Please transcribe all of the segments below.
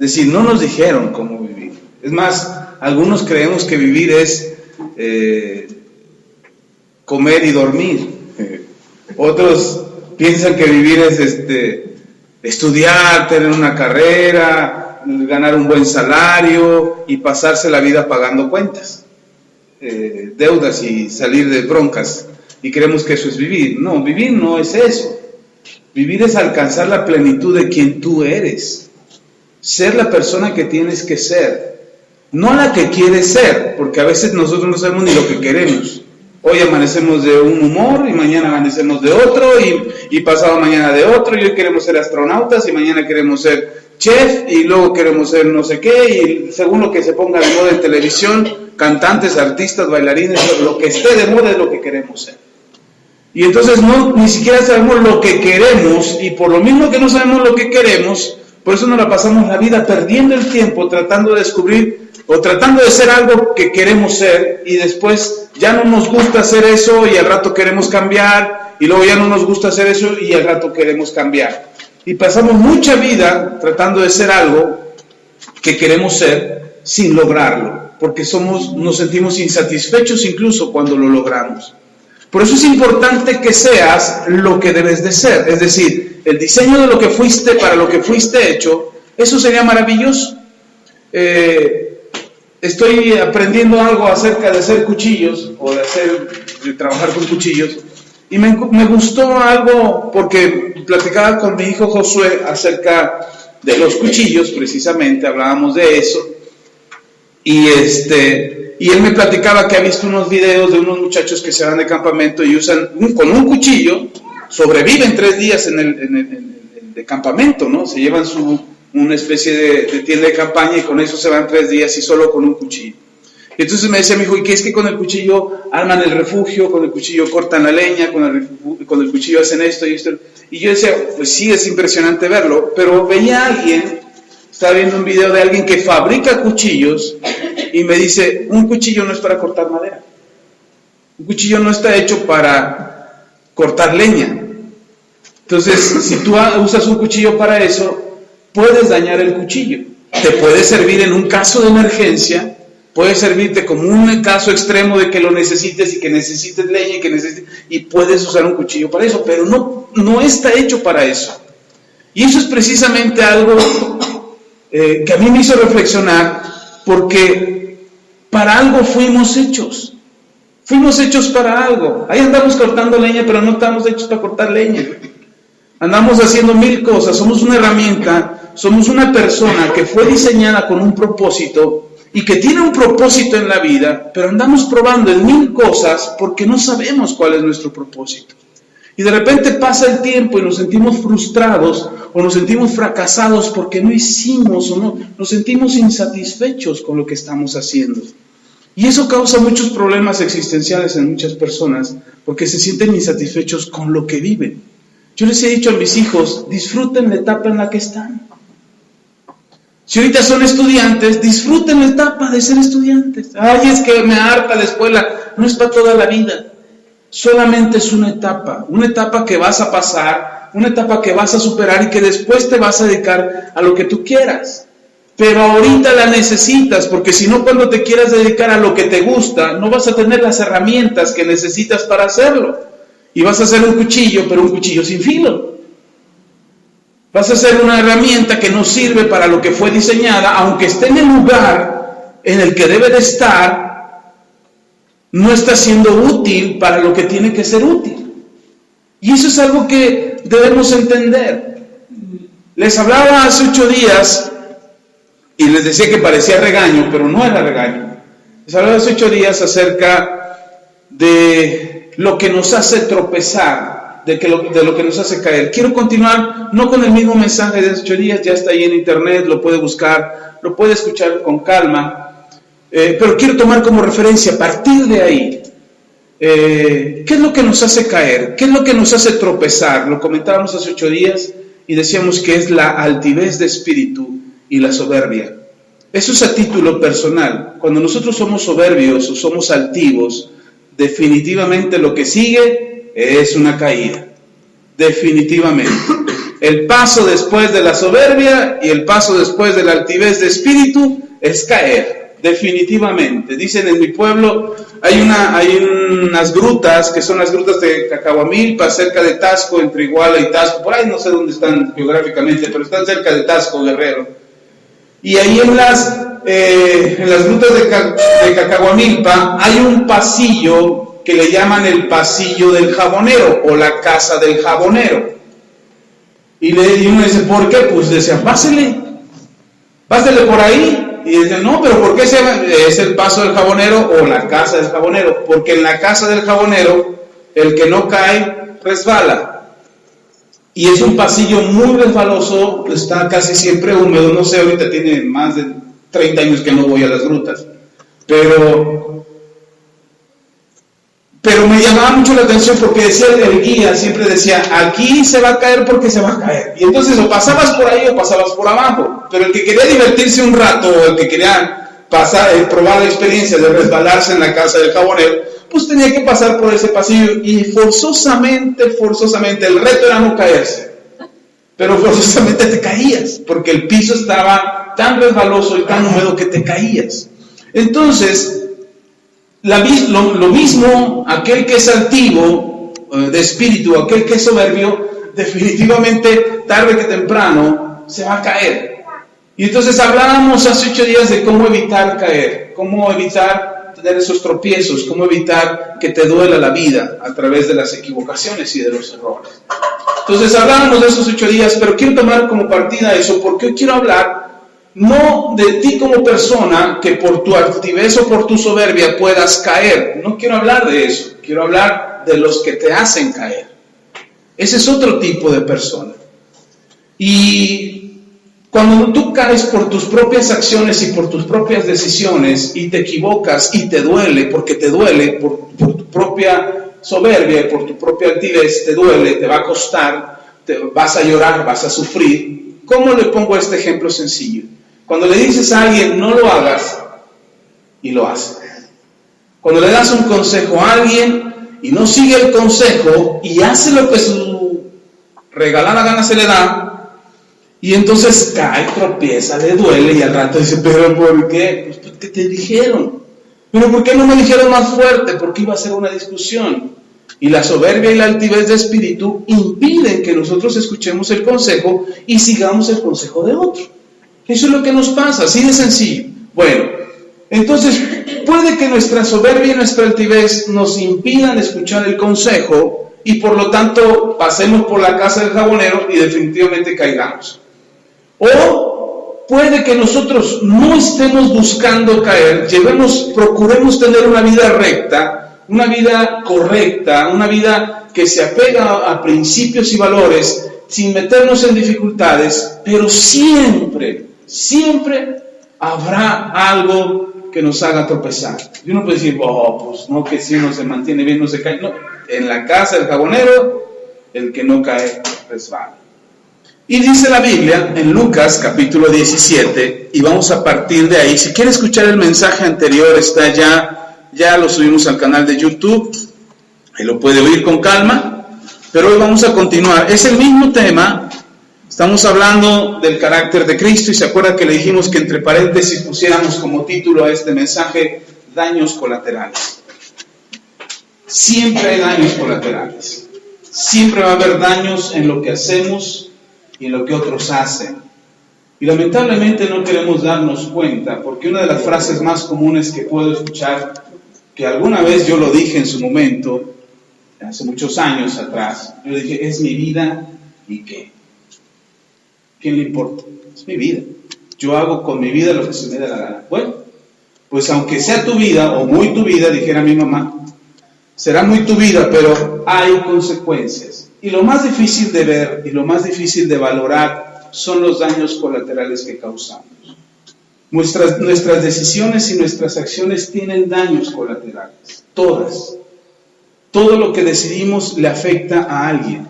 decir, no nos dijeron cómo vivir. Es más, algunos creemos que vivir es comer y dormir. Otros piensan que vivir es estudiar, tener una carrera, ganar un buen salario y pasarse la vida pagando cuentas, deudas y salir de broncas. Y creemos que eso es vivir. No, vivir no es eso. Vivir es alcanzar la plenitud de quien tú eres. Ser la persona que tienes que ser. No la que quieres ser, porque a veces nosotros no sabemos ni lo que queremos. Hoy amanecemos de un humor y mañana amanecemos de otro y pasado mañana de otro, y hoy queremos ser astronautas y mañana queremos ser chef y luego queremos ser no sé qué, y según lo que se ponga de moda en televisión, cantantes, artistas, bailarines, lo que esté de moda es lo que queremos ser. Y entonces ni siquiera sabemos lo que queremos, y por lo mismo que no sabemos lo que queremos, por eso nos la pasamos la vida perdiendo el tiempo tratando de descubrir o tratando de ser algo que queremos ser, y después ya no nos gusta hacer eso y al rato queremos cambiar, y luego ya no nos gusta hacer eso y al rato queremos cambiar. Y pasamos mucha vida tratando de ser algo que queremos ser sin lograrlo, porque nos sentimos insatisfechos incluso cuando lo logramos. Por eso es importante que seas lo que debes de ser, es decir, el diseño de lo que fuiste, para lo que fuiste hecho, eso sería maravilloso. Estoy aprendiendo algo acerca de hacer cuchillos, o de trabajar con cuchillos, y me gustó algo porque platicaba con mi hijo Josué acerca de los cuchillos, precisamente, hablábamos de eso, y él me platicaba que ha visto unos videos de unos muchachos que se van de campamento y usan con un cuchillo, sobreviven 3 días en el campamento, ¿no? Se llevan una especie de tienda de campaña y con eso se van 3 días y solo con un cuchillo. Y entonces me decía mi hijo, ¿y qué es que con el cuchillo arman el refugio, con el cuchillo cortan la leña, con el cuchillo hacen esto y esto? Y yo decía, pues sí, es impresionante verlo, pero veía a alguien, estaba viendo un video de alguien que fabrica cuchillos y me dice, un cuchillo no es para cortar madera, un cuchillo no está hecho para cortar leña. Entonces, si tú usas un cuchillo para eso, puedes dañar el cuchillo. Te puede servir en un caso de emergencia, puede servirte como un caso extremo de que lo necesites y que necesites leña y puedes usar un cuchillo para eso, pero no está hecho para eso. Y eso es precisamente algo que a mí me hizo reflexionar, porque para algo fuimos hechos. Fuimos hechos para algo. Ahí andamos cortando leña, pero no estamos hechos para cortar leña. Andamos haciendo 1000 cosas, somos una herramienta, somos una persona que fue diseñada con un propósito y que tiene un propósito en la vida, pero andamos probando en 1000 cosas porque no sabemos cuál es nuestro propósito. Y de repente pasa el tiempo y nos sentimos frustrados o nos sentimos fracasados porque no hicimos o no, nos sentimos insatisfechos con lo que estamos haciendo. Y eso causa muchos problemas existenciales en muchas personas porque se sienten insatisfechos con lo que viven. Yo les he dicho a mis hijos, disfruten la etapa en la que están. Si ahorita son estudiantes, disfruten la etapa de ser estudiantes. Ay, es que me harta la escuela. No es para toda la vida. Solamente es una etapa que vas a pasar, una etapa que vas a superar y que después te vas a dedicar a lo que tú quieras. Pero ahorita la necesitas, porque si no, cuando te quieras dedicar a lo que te gusta, no vas a tener las herramientas que necesitas para hacerlo. Y vas a hacer un cuchillo, pero un cuchillo sin filo. Vas a hacer una herramienta que no sirve para lo que fue diseñada, aunque esté en el lugar en el que debe de estar, no está siendo útil para lo que tiene que ser útil. Y eso es algo que debemos entender. Les hablaba hace 8 días y les decía que parecía regaño, pero no era regaño. Les hablaba hace 8 días acerca de lo que nos hace tropezar, de lo que nos hace caer. Quiero continuar, no con el mismo mensaje de hace 8 días, ya está ahí en internet, lo puede buscar, lo puede escuchar con calma, pero quiero tomar como referencia, a partir de ahí, ¿qué es lo que nos hace caer? ¿Qué es lo que nos hace tropezar? Lo comentábamos hace 8 días y decíamos que es la altivez de espíritu y la soberbia. Eso es a título personal. Cuando nosotros somos soberbios o somos altivos, definitivamente lo que sigue es una caída. Definitivamente. el paso después de la soberbia y el paso después de la altivez de espíritu es caer, definitivamente. Dicen en mi pueblo, hay unas grutas, que son las grutas de Cacahuamilpa, cerca de Tasco, entre Iguala y Tasco, por ahí no sé dónde están geográficamente, pero están cerca de Tasco, Guerrero. Y ahí en las grutas de Cacahuamilpa hay un pasillo que le llaman el pasillo del jabonero o la casa del jabonero. Y uno dice, ¿por qué? Pues decía, pásele por ahí. Y dice, no, pero ¿por qué es el paso del jabonero o la casa del jabonero? Porque en la casa del jabonero, el que no cae, resbala. Y es un pasillo muy resbaloso, está casi siempre húmedo, no sé, ahorita tiene más de 30 años que no voy a las grutas. Pero me llamaba mucho la atención porque decía el guía, siempre decía, aquí se va a caer porque se va a caer. Y entonces o pasabas por ahí o pasabas por abajo. Pero el que quería divertirse un rato o el que quería probar la experiencia de resbalarse en la casa del jabonero, pues tenía que pasar por ese pasillo y forzosamente, el reto era no caerse. Pero forzosamente te caías, porque el piso estaba tan resbaloso y tan húmedo que te caías. Entonces, lo mismo, aquel que es altivo de espíritu, aquel que es soberbio, definitivamente tarde que temprano se va a caer. Y entonces hablábamos hace 8 días de cómo evitar caer, cómo evitar tener esos tropiezos, cómo evitar que te duela la vida a través de las equivocaciones y de los errores. Entonces hablábamos de esos 8 días, pero quiero tomar como partida eso porque hoy quiero hablar no de ti como persona, que por tu altivez o por tu soberbia puedas caer. No quiero hablar de eso. Quiero hablar de los que te hacen caer. Ese es otro tipo de persona. Y cuando tú caes por tus propias acciones y por tus propias decisiones y te equivocas y te duele, porque te duele por tu propia soberbia y por tu propia altivez, te duele, te va a costar, te vas a llorar, vas a sufrir. ¿Cómo le pongo este ejemplo sencillo? Cuando le dices a alguien, no lo hagas, y lo hace. Cuando le das un consejo a alguien, y no sigue el consejo, y hace lo que su regalada gana se le da, y entonces cae, tropieza, le duele, y al rato dice, ¿pero por qué? Pues porque te dijeron. ¿Pero por qué no me dijeron más fuerte? Porque iba a ser una discusión. Y la soberbia y la altivez de espíritu impiden que nosotros escuchemos el consejo y sigamos el consejo de otro. Eso es lo que nos pasa, así de sencillo. Bueno, entonces puede que nuestra soberbia y nuestra altivez nos impidan escuchar el consejo y por lo tanto pasemos por la casa del jabonero y definitivamente caigamos. O puede que nosotros no estemos buscando caer, procuremos tener una vida recta, una vida correcta, una vida que se apega a principios y valores, sin meternos en dificultades, pero siempre habrá algo que nos haga tropezar. Y uno puede decir, pues no, que si uno se mantiene bien, no se cae. No, en la casa del jabonero, el que no cae resbala. Y dice la Biblia en Lucas capítulo 17, y vamos a partir de ahí. Si quiere escuchar el mensaje anterior, está ya lo subimos al canal de YouTube, ahí lo puede oír con calma, pero hoy vamos a continuar. Es el mismo tema, estamos hablando del carácter de Cristo, y se acuerda que le dijimos que entre paréntesis pusiéramos como título a este mensaje, daños colaterales. Siempre hay daños colaterales, siempre va a haber daños en lo que hacemos y en lo que otros hacen. Y lamentablemente no queremos darnos cuenta, porque una de las frases más comunes que puedo escuchar, que alguna vez yo lo dije en su momento, hace muchos años atrás, yo dije, es mi vida, ¿y qué? ¿Quién le importa? Es mi vida. Yo hago con mi vida lo que se me da la gana. Bueno, pues aunque sea tu vida, o muy tu vida, dijera mi mamá, será muy tu vida, pero hay consecuencias. Y lo más difícil de ver, y lo más difícil de valorar, son los daños colaterales que causamos. Nuestras decisiones y nuestras acciones tienen daños colaterales, todas. Todo lo que decidimos le afecta a alguien.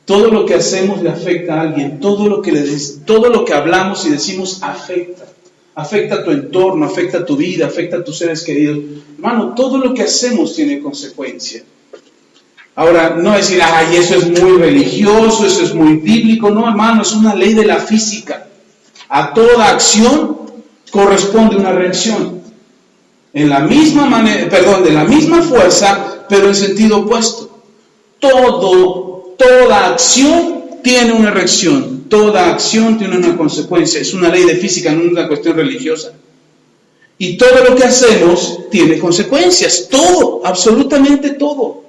Todo lo que hacemos le afecta a alguien. Todo lo que hablamos y decimos afecta. Afecta a tu entorno, afecta a tu vida, afecta a tus seres queridos. Hermano, todo lo que hacemos tiene consecuencia. Ahora, no decir, ay, eso es muy religioso, eso es muy bíblico. No, hermano, es una ley de la física. A toda acción corresponde una reacción. En la misma manera, de la misma fuerza, pero en sentido opuesto. Toda acción tiene una reacción. Toda acción tiene una consecuencia. Es una ley de física, no es una cuestión religiosa. Y todo lo que hacemos tiene consecuencias. Todo, absolutamente todo.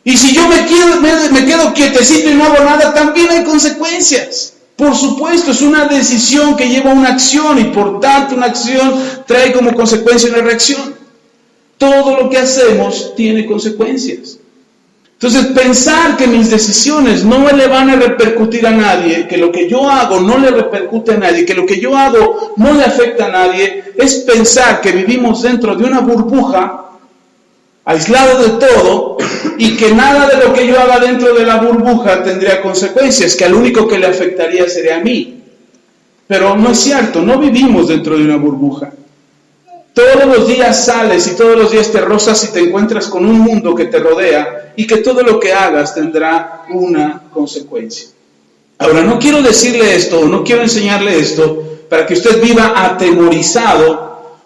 Y si yo me quedo quietecito y no hago nada, también hay consecuencias. Por supuesto, es una decisión que lleva a una acción y por tanto una acción trae como consecuencia una reacción. Todo lo que hacemos tiene consecuencias. Entonces, pensar que mis decisiones no le van a repercutir a nadie, que lo que yo hago no le repercute a nadie, que lo que yo hago no le afecta a nadie, es pensar que vivimos dentro de una burbuja, aislado de todo, y que nada de lo que yo haga dentro de la burbuja tendría consecuencias, que al único que le afectaría sería a mí. Pero no es cierto, no vivimos dentro de una burbuja. Todos los días sales y todos los días te rozas y te encuentras con un mundo que te rodea y que todo lo que hagas tendrá una consecuencia. Ahora, no quiero decirle esto, no quiero enseñarle esto para que usted viva atemorizado,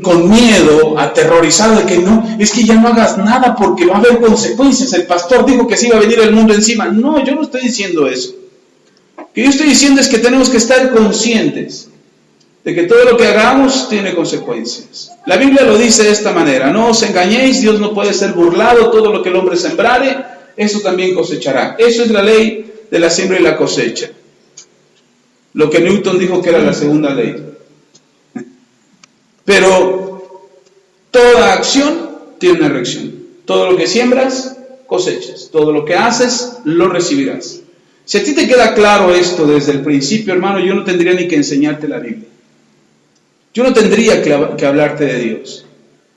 con miedo, aterrorizado de que no, es que ya no hagas nada porque va a haber consecuencias. El pastor dijo que se iba a venir el mundo encima. No, yo no estoy diciendo eso. Lo que yo estoy diciendo es que tenemos que estar conscientes de que todo lo que hagamos tiene consecuencias. La Biblia lo dice de esta manera: no os engañéis, Dios no puede ser burlado, todo lo que el hombre sembrare, eso también cosechará. Eso es la ley de la siembra y la cosecha. Lo que Newton dijo que era la segunda ley. Pero toda acción tiene una reacción. Todo lo que siembras, cosechas. Todo lo que haces, lo recibirás. Si a ti te queda claro esto desde el principio, hermano, yo no tendría ni que enseñarte la Biblia. Yo no tendría que hablarte de Dios.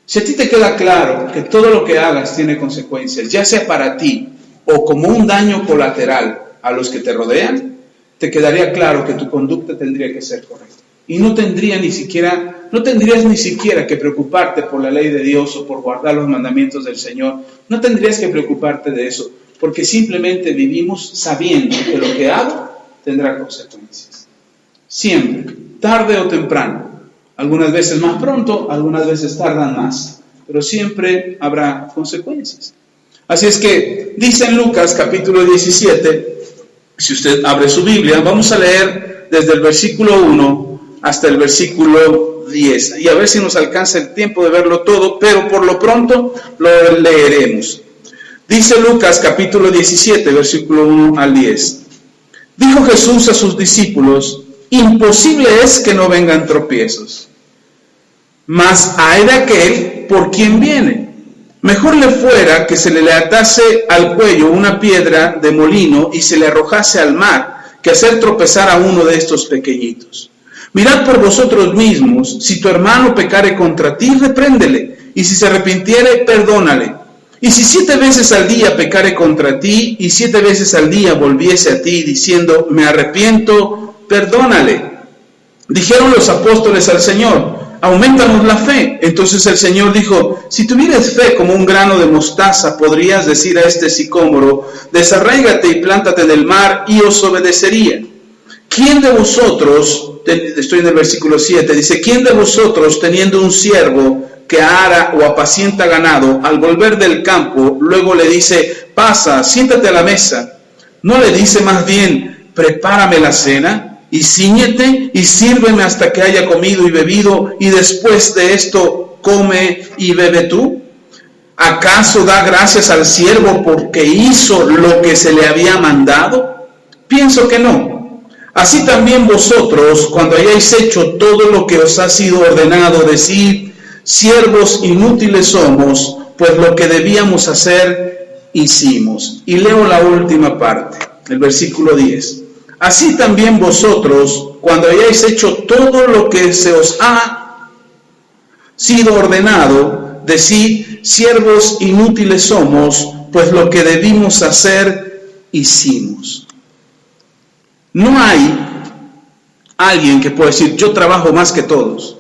Si a ti te queda claro que todo lo que hagas tiene consecuencias, ya sea para ti o como un daño colateral a los que te rodean, te quedaría claro que tu conducta tendría que ser correcta. Y no tendrías ni siquiera que preocuparte por la ley de Dios o por guardar los mandamientos del Señor. No tendrías que preocuparte de eso, porque simplemente vivimos sabiendo que lo que hago tendrá consecuencias. Siempre, tarde o temprano. Algunas veces más pronto, algunas veces tardan más, pero siempre habrá consecuencias. Así es que dice en Lucas capítulo 17, si usted abre su Biblia, vamos a leer desde el versículo 1 hasta el versículo 10. Y a ver si nos alcanza el tiempo de verlo todo, pero por lo pronto lo leeremos. Dice Lucas capítulo 17, versículo 1 al 10. Dijo Jesús a sus discípulos: imposible es que no vengan tropiezos, mas hay de aquel por quien viene. Mejor le fuera que se le atase al cuello una piedra de molino y se le arrojase al mar, que hacer tropezar a uno de estos pequeñitos. Mirad por vosotros mismos, si tu hermano pecare contra ti, repréndele, y si se arrepintiere, perdónale. Y si 7 veces al día pecare contra ti, y 7 veces al día volviese a ti, diciendo, me arrepiento, perdónale. Dijeron los apóstoles al Señor, aumentanos la fe. Entonces el Señor dijo, si tuvieras fe como un grano de mostaza, podrías decir a este sicómoro, desarráigate y plántate en el mar, y os obedecería. ¿Quién de vosotros, estoy en el versículo 7, dice, ¿quién de vosotros teniendo un siervo que ara o apacienta ganado, al volver del campo, luego le dice, pasa, siéntate a la mesa? ¿No le dice más bien, prepárame la cena, y cíñete, y sírveme hasta que haya comido y bebido, y después de esto come y bebe tú? ¿Acaso da gracias al siervo porque hizo lo que se le había mandado? Pienso que no. Así también vosotros, cuando hayáis hecho todo lo que os ha sido ordenado, decid, siervos inútiles somos, pues lo que debíamos hacer, hicimos. Y leo la última parte, el versículo 10. Así también vosotros, cuando hayáis hecho todo lo que se os ha sido ordenado, decid, siervos inútiles somos, pues lo que debimos hacer, hicimos. No hay alguien que pueda decir, yo trabajo más que todos,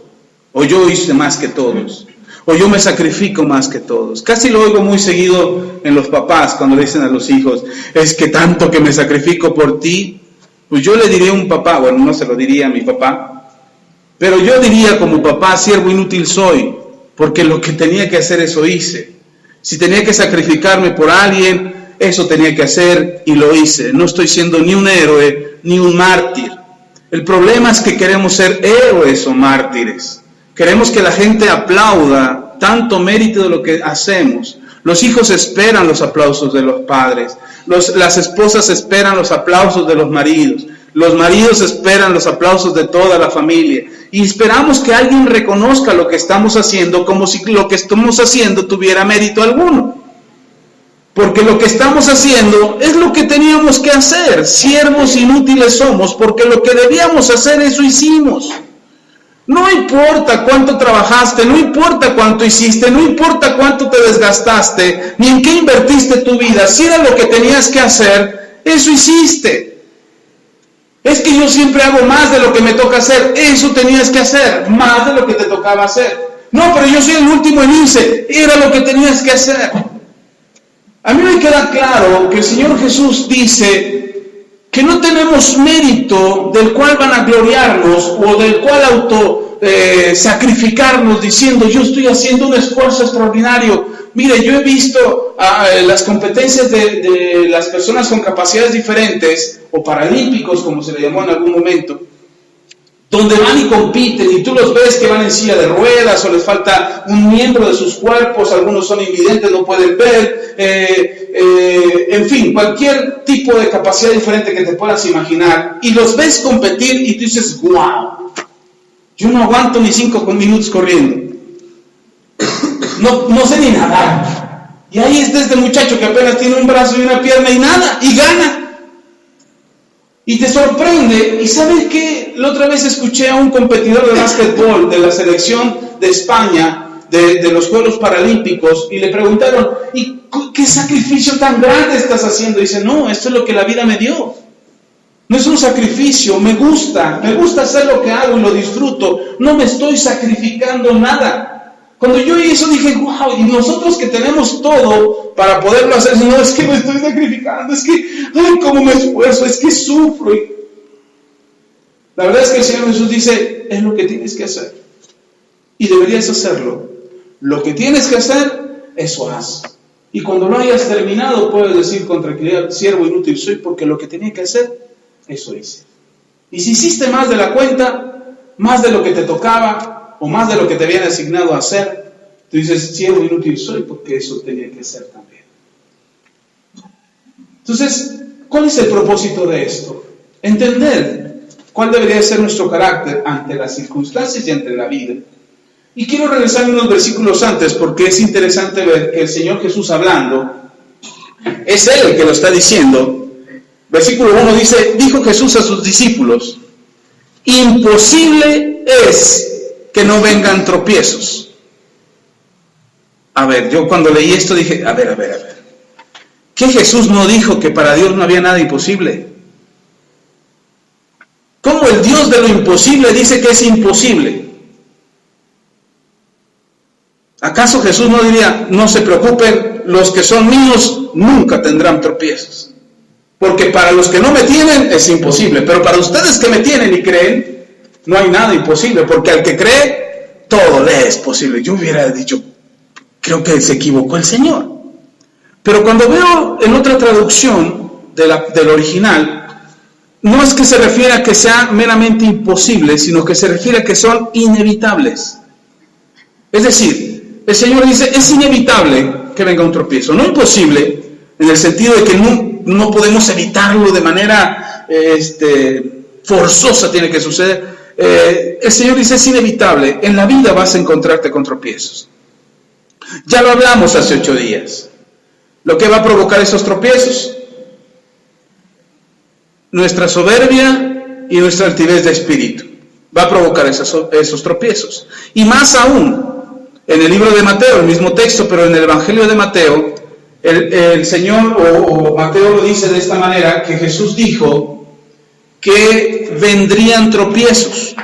o yo hice más que todos, o yo me sacrifico más que todos. Casi lo oigo muy seguido en los papás cuando le dicen a los hijos, es que tanto que me sacrifico por ti. Pues yo le diría a un papá, bueno, no se lo diría a mi papá, pero yo diría como papá, siervo inútil soy, porque lo que tenía que hacer eso hice. Si tenía que sacrificarme por alguien, eso tenía que hacer y lo hice. No estoy siendo ni un héroe ni un mártir. El problema es que queremos ser héroes o mártires. Queremos que la gente aplauda tanto mérito de lo que hacemos. Los hijos esperan los aplausos de los padres. Las esposas esperan los aplausos de los maridos. Los maridos esperan los aplausos de toda la familia. Y esperamos que alguien reconozca lo que estamos haciendo como si lo que estamos haciendo tuviera mérito alguno. Porque lo que estamos haciendo es lo que teníamos que hacer. Siervos inútiles somos porque lo que debíamos hacer, eso hicimos. No importa cuánto trabajaste, no importa cuánto hiciste, no importa cuánto te desgastaste, ni en qué invertiste tu vida. Si era lo que tenías que hacer, eso hiciste. Es que yo siempre hago más de lo que me toca hacer. Eso tenías que hacer, más de lo que te tocaba hacer. No, pero yo soy el último en irse. Era lo que tenías que hacer. A mí me queda claro que el Señor Jesús dice que no tenemos mérito del cual vanagloriarnos o del cual sacrificarnos diciendo yo estoy haciendo un esfuerzo extraordinario. Mire, yo he visto las competencias de las personas con capacidades diferentes o paralímpicos, como se le llamó en algún momento, donde van y compiten y tú los ves que van en silla de ruedas o les falta un miembro de sus cuerpos, algunos son invidentes, no pueden ver, en fin, cualquier tipo de capacidad diferente que te puedas imaginar, y los ves competir y tú dices, wow, yo no aguanto ni 5 minutos corriendo, no sé ni nadar, y ahí está este muchacho que apenas tiene un brazo y una pierna y nada, y gana. Y te sorprende, y ¿sabes qué? La otra vez escuché a un competidor de básquetbol de la selección de España, de los Juegos Paralímpicos, y le preguntaron, ¿y qué sacrificio tan grande estás haciendo? Y dice, no, esto es lo que la vida me dio. No es un sacrificio, me gusta hacer lo que hago y lo disfruto, no me estoy sacrificando nada. Cuando yo hice eso dije, wow, y nosotros que tenemos todo para poderlo hacer, no, es que me estoy sacrificando, es que, ay, cómo me esfuerzo, es que sufro. La verdad es que el Señor Jesús dice, es lo que tienes que hacer. Y deberías hacerlo. Lo que tienes que hacer, eso haz. Y cuando lo hayas terminado, puedes decir con tranquilidad, siervo inútil soy, porque lo que tenía que hacer, eso hice. Y si hiciste más de la cuenta, más de lo que te tocaba, o más de lo que te habían asignado a hacer, tú dices, siervo inútil soy, porque eso tenía que ser también. Entonces, ¿cuál es el propósito de esto? Entender cuál debería ser nuestro carácter ante las circunstancias y ante la vida. Y quiero regresar unos versículos antes, porque es interesante ver que el Señor Jesús hablando, es Él el que lo está diciendo. Versículo 1 dice, dijo Jesús a sus discípulos, imposible es que no vengan tropiezos. A ver, yo cuando leí esto dije, a ver. ¿Qué Jesús no dijo que para Dios no había nada imposible? ¿Cómo el Dios de lo imposible dice que es imposible? ¿Acaso Jesús no diría, no se preocupen, los que son míos nunca tendrán tropiezos? Porque para los que no me tienen es imposible, pero para ustedes que me tienen y creen, no hay nada imposible, porque al que cree, todo le es posible. Yo hubiera dicho, creo que se equivocó el Señor. Pero cuando veo en otra traducción del original, no es que se refiere a que sea meramente imposible, sino que se refiere a que son inevitables. Es decir, el Señor dice, es inevitable que venga un tropiezo. No imposible, en el sentido de que no podemos evitarlo de manera forzosa, tiene que suceder. El Señor dice, es inevitable, en la vida vas a encontrarte con tropiezos. Ya lo hablamos hace 8 días. Lo que va a provocar esos tropiezos, nuestra soberbia y nuestra altivez de espíritu, va a provocar esos tropiezos. Y más aún, en el libro de Mateo, el mismo texto, pero en el Evangelio de Mateo, el Señor, o Mateo lo dice de esta manera, que Jesús dijo que vendrían tropiezos.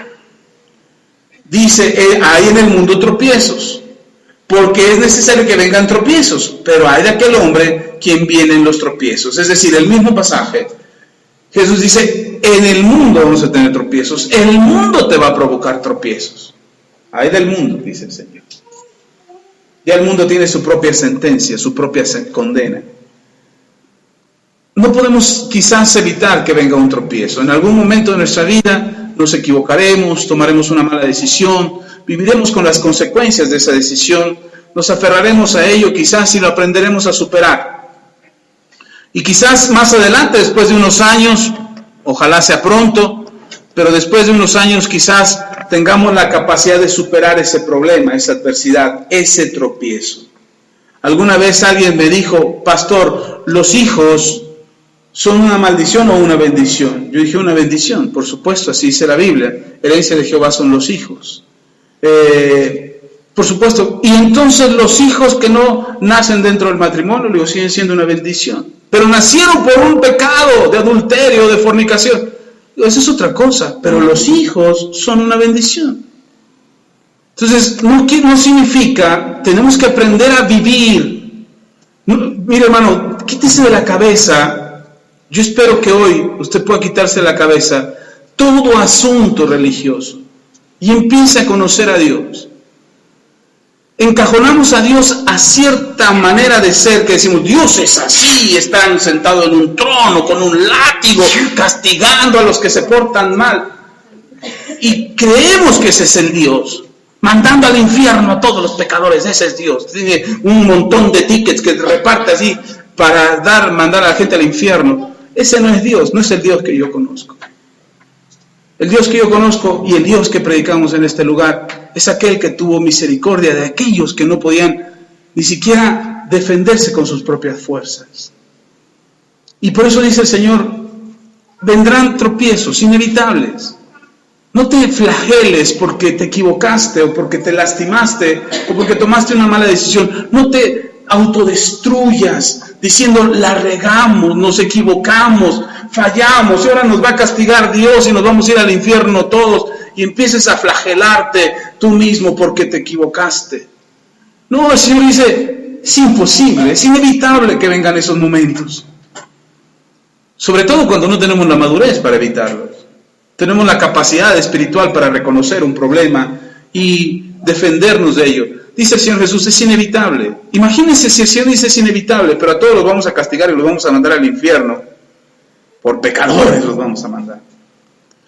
Dice, hay en el mundo tropiezos, porque es necesario que vengan tropiezos, pero hay de aquel hombre quien vienen los tropiezos. Es decir, el mismo pasaje, Jesús dice, en el mundo vamos a tener tropiezos, el mundo te va a provocar tropiezos. Hay del mundo, dice el Señor. Ya el mundo tiene su propia sentencia, su propia condena. No podemos quizás evitar que venga un tropiezo. En algún momento de nuestra vida nos equivocaremos, tomaremos una mala decisión, viviremos con las consecuencias de esa decisión, nos aferraremos a ello quizás y lo aprenderemos a superar. Y quizás más adelante, después de unos años, ojalá sea pronto, pero después de unos años quizás tengamos la capacidad de superar ese problema, esa adversidad, ese tropiezo. Alguna vez alguien me dijo, pastor, ¿los hijos son una maldición o una bendición? Yo dije, una bendición, por supuesto, así dice la Biblia. Herencia de Jehová son los hijos. Por supuesto, y entonces los hijos que no nacen dentro del matrimonio, luego siguen siendo una bendición. Pero nacieron por un pecado de adulterio, de fornicación. Eso es otra cosa, pero los hijos son una bendición. Entonces, no significa, tenemos que aprender a vivir. Mire, hermano, quítese de la cabeza, yo espero que hoy usted pueda quitarse de la cabeza todo asunto religioso y empiece a conocer a Dios. Encajonamos a Dios a cierta manera de ser, que decimos, Dios es así, están sentados en un trono con un látigo, castigando a los que se portan mal. Y creemos que ese es el Dios, mandando al infierno a todos los pecadores, ese es Dios. Tiene un montón de tickets que reparte así para mandar a la gente al infierno. Ese no es Dios, no es el Dios que yo conozco. El Dios que yo conozco y el Dios que predicamos en este lugar es aquel que tuvo misericordia de aquellos que no podían ni siquiera defenderse con sus propias fuerzas. Y por eso dice el Señor, vendrán tropiezos inevitables. No te flageles porque te equivocaste o porque te lastimaste o porque tomaste una mala decisión. No te autodestruyas diciendo, la regamos, nos equivocamos, fallamos y ahora nos va a castigar Dios y nos vamos a ir al infierno todos, y empieces a flagelarte tú mismo porque te equivocaste. No, el Señor dice, es imposible, es inevitable que vengan esos momentos. Sobre todo cuando no tenemos la madurez para evitarlos. Tenemos la capacidad espiritual para reconocer un problema y defendernos de ello. Dice el Señor Jesús, es inevitable. Imagínense si el Señor dice es inevitable, pero a todos los vamos a castigar y los vamos a mandar al infierno. Por pecadores los vamos a mandar.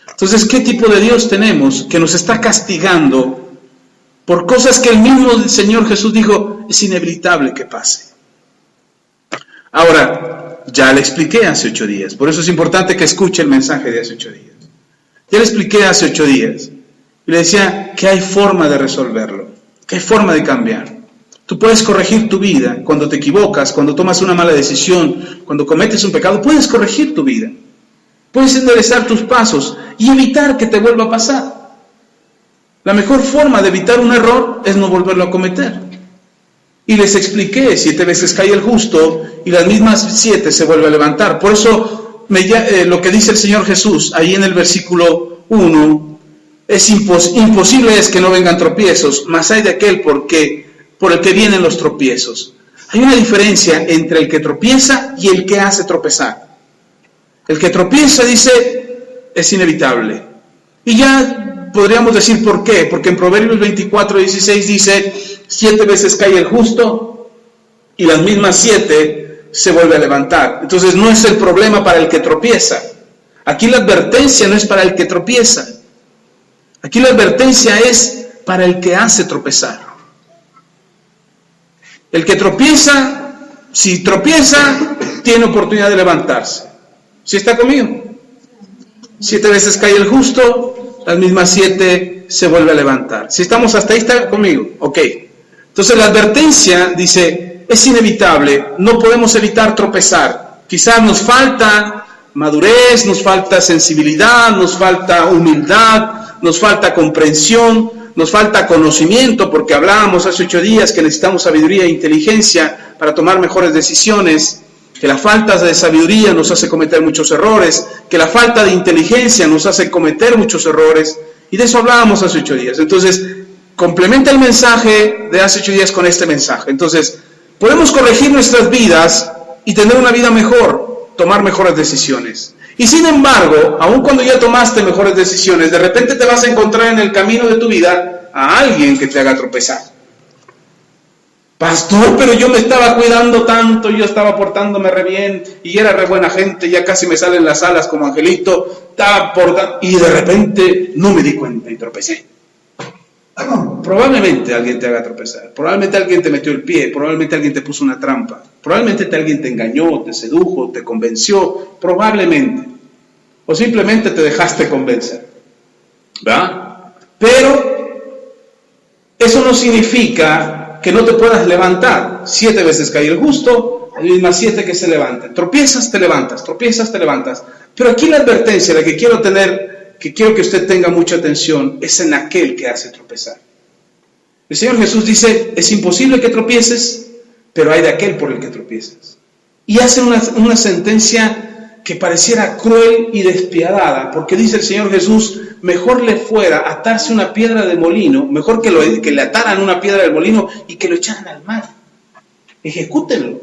Entonces, ¿qué tipo de Dios tenemos que nos está castigando por cosas que el mismo Señor Jesús dijo, es inevitable que pase? Ahora, ya le expliqué hace 8 días, por eso es importante que escuche el mensaje de hace 8 días. Ya le expliqué hace 8 días y le decía que hay forma de resolverlo, que hay forma de cambiar. Tú puedes corregir tu vida cuando te equivocas, cuando tomas una mala decisión, cuando cometes un pecado, puedes corregir tu vida. Puedes enderezar tus pasos y evitar que te vuelva a pasar. La mejor forma de evitar un error es no volverlo a cometer. Y les expliqué, 7 veces cae el justo y las mismas 7 se vuelve a levantar. Por eso lo que dice el Señor Jesús ahí en el versículo 1, es imposible es que no vengan tropiezos, mas hay de aquel por el que vienen los tropiezos. Hay una diferencia entre el que tropieza y el que hace tropezar. El que tropieza, dice, es inevitable. Y ya podríamos decir por qué. Porque en Proverbios 24:16 dice, 7 veces cae el justo y las mismas 7 se vuelve a levantar. Entonces no es el problema para el que tropieza. Aquí la advertencia no es para el que tropieza. Aquí la advertencia es para el que hace tropezar. El que tropieza, si tropieza, tiene oportunidad de levantarse. ¿Sí está conmigo? 7 veces cae el justo, las mismas 7 se vuelve a levantar. Si estamos hasta ahí, ¿está conmigo? Ok. Entonces la advertencia dice, es inevitable, no podemos evitar tropezar. Quizás nos falta madurez, nos falta sensibilidad, nos falta humildad, nos falta comprensión, nos falta conocimiento, porque hablábamos hace 8 días que necesitamos sabiduría e inteligencia para tomar mejores decisiones, que la falta de sabiduría nos hace cometer muchos errores, que la falta de inteligencia nos hace cometer muchos errores, y de eso hablábamos hace 8 días. Entonces, complementa el mensaje de hace 8 días con este mensaje. Entonces, podemos corregir nuestras vidas y tener una vida mejor, tomar mejores decisiones. Y sin embargo, aun cuando ya tomaste mejores decisiones, de repente te vas a encontrar en el camino de tu vida a alguien que te haga tropezar. Pastor, pero yo me estaba cuidando tanto, yo estaba portándome re bien y era re buena gente, ya casi me salen las alas como angelito, y de repente no me di cuenta y tropecé. Probablemente alguien te haga tropezar, probablemente alguien te metió el pie, probablemente alguien te puso una trampa, probablemente alguien te engañó, te sedujo, te convenció, probablemente, o simplemente te dejaste convencer, ¿verdad? Pero eso no significa que no te puedas levantar. 7 veces cae el justo, hay más 7 que se levantan. Tropiezas, te levantas, tropiezas, te levantas. Pero aquí la advertencia, la que quiero que usted tenga mucha atención, es en aquel que hace tropezar. El Señor Jesús dice, es imposible que tropieces, pero hay de aquel por el que tropieces. Y hace una sentencia que pareciera cruel y despiadada, porque dice el Señor Jesús, mejor le fuera atarse una piedra de molino, mejor que le ataran una piedra del molino y que lo echaran al mar. Ejecútenlo.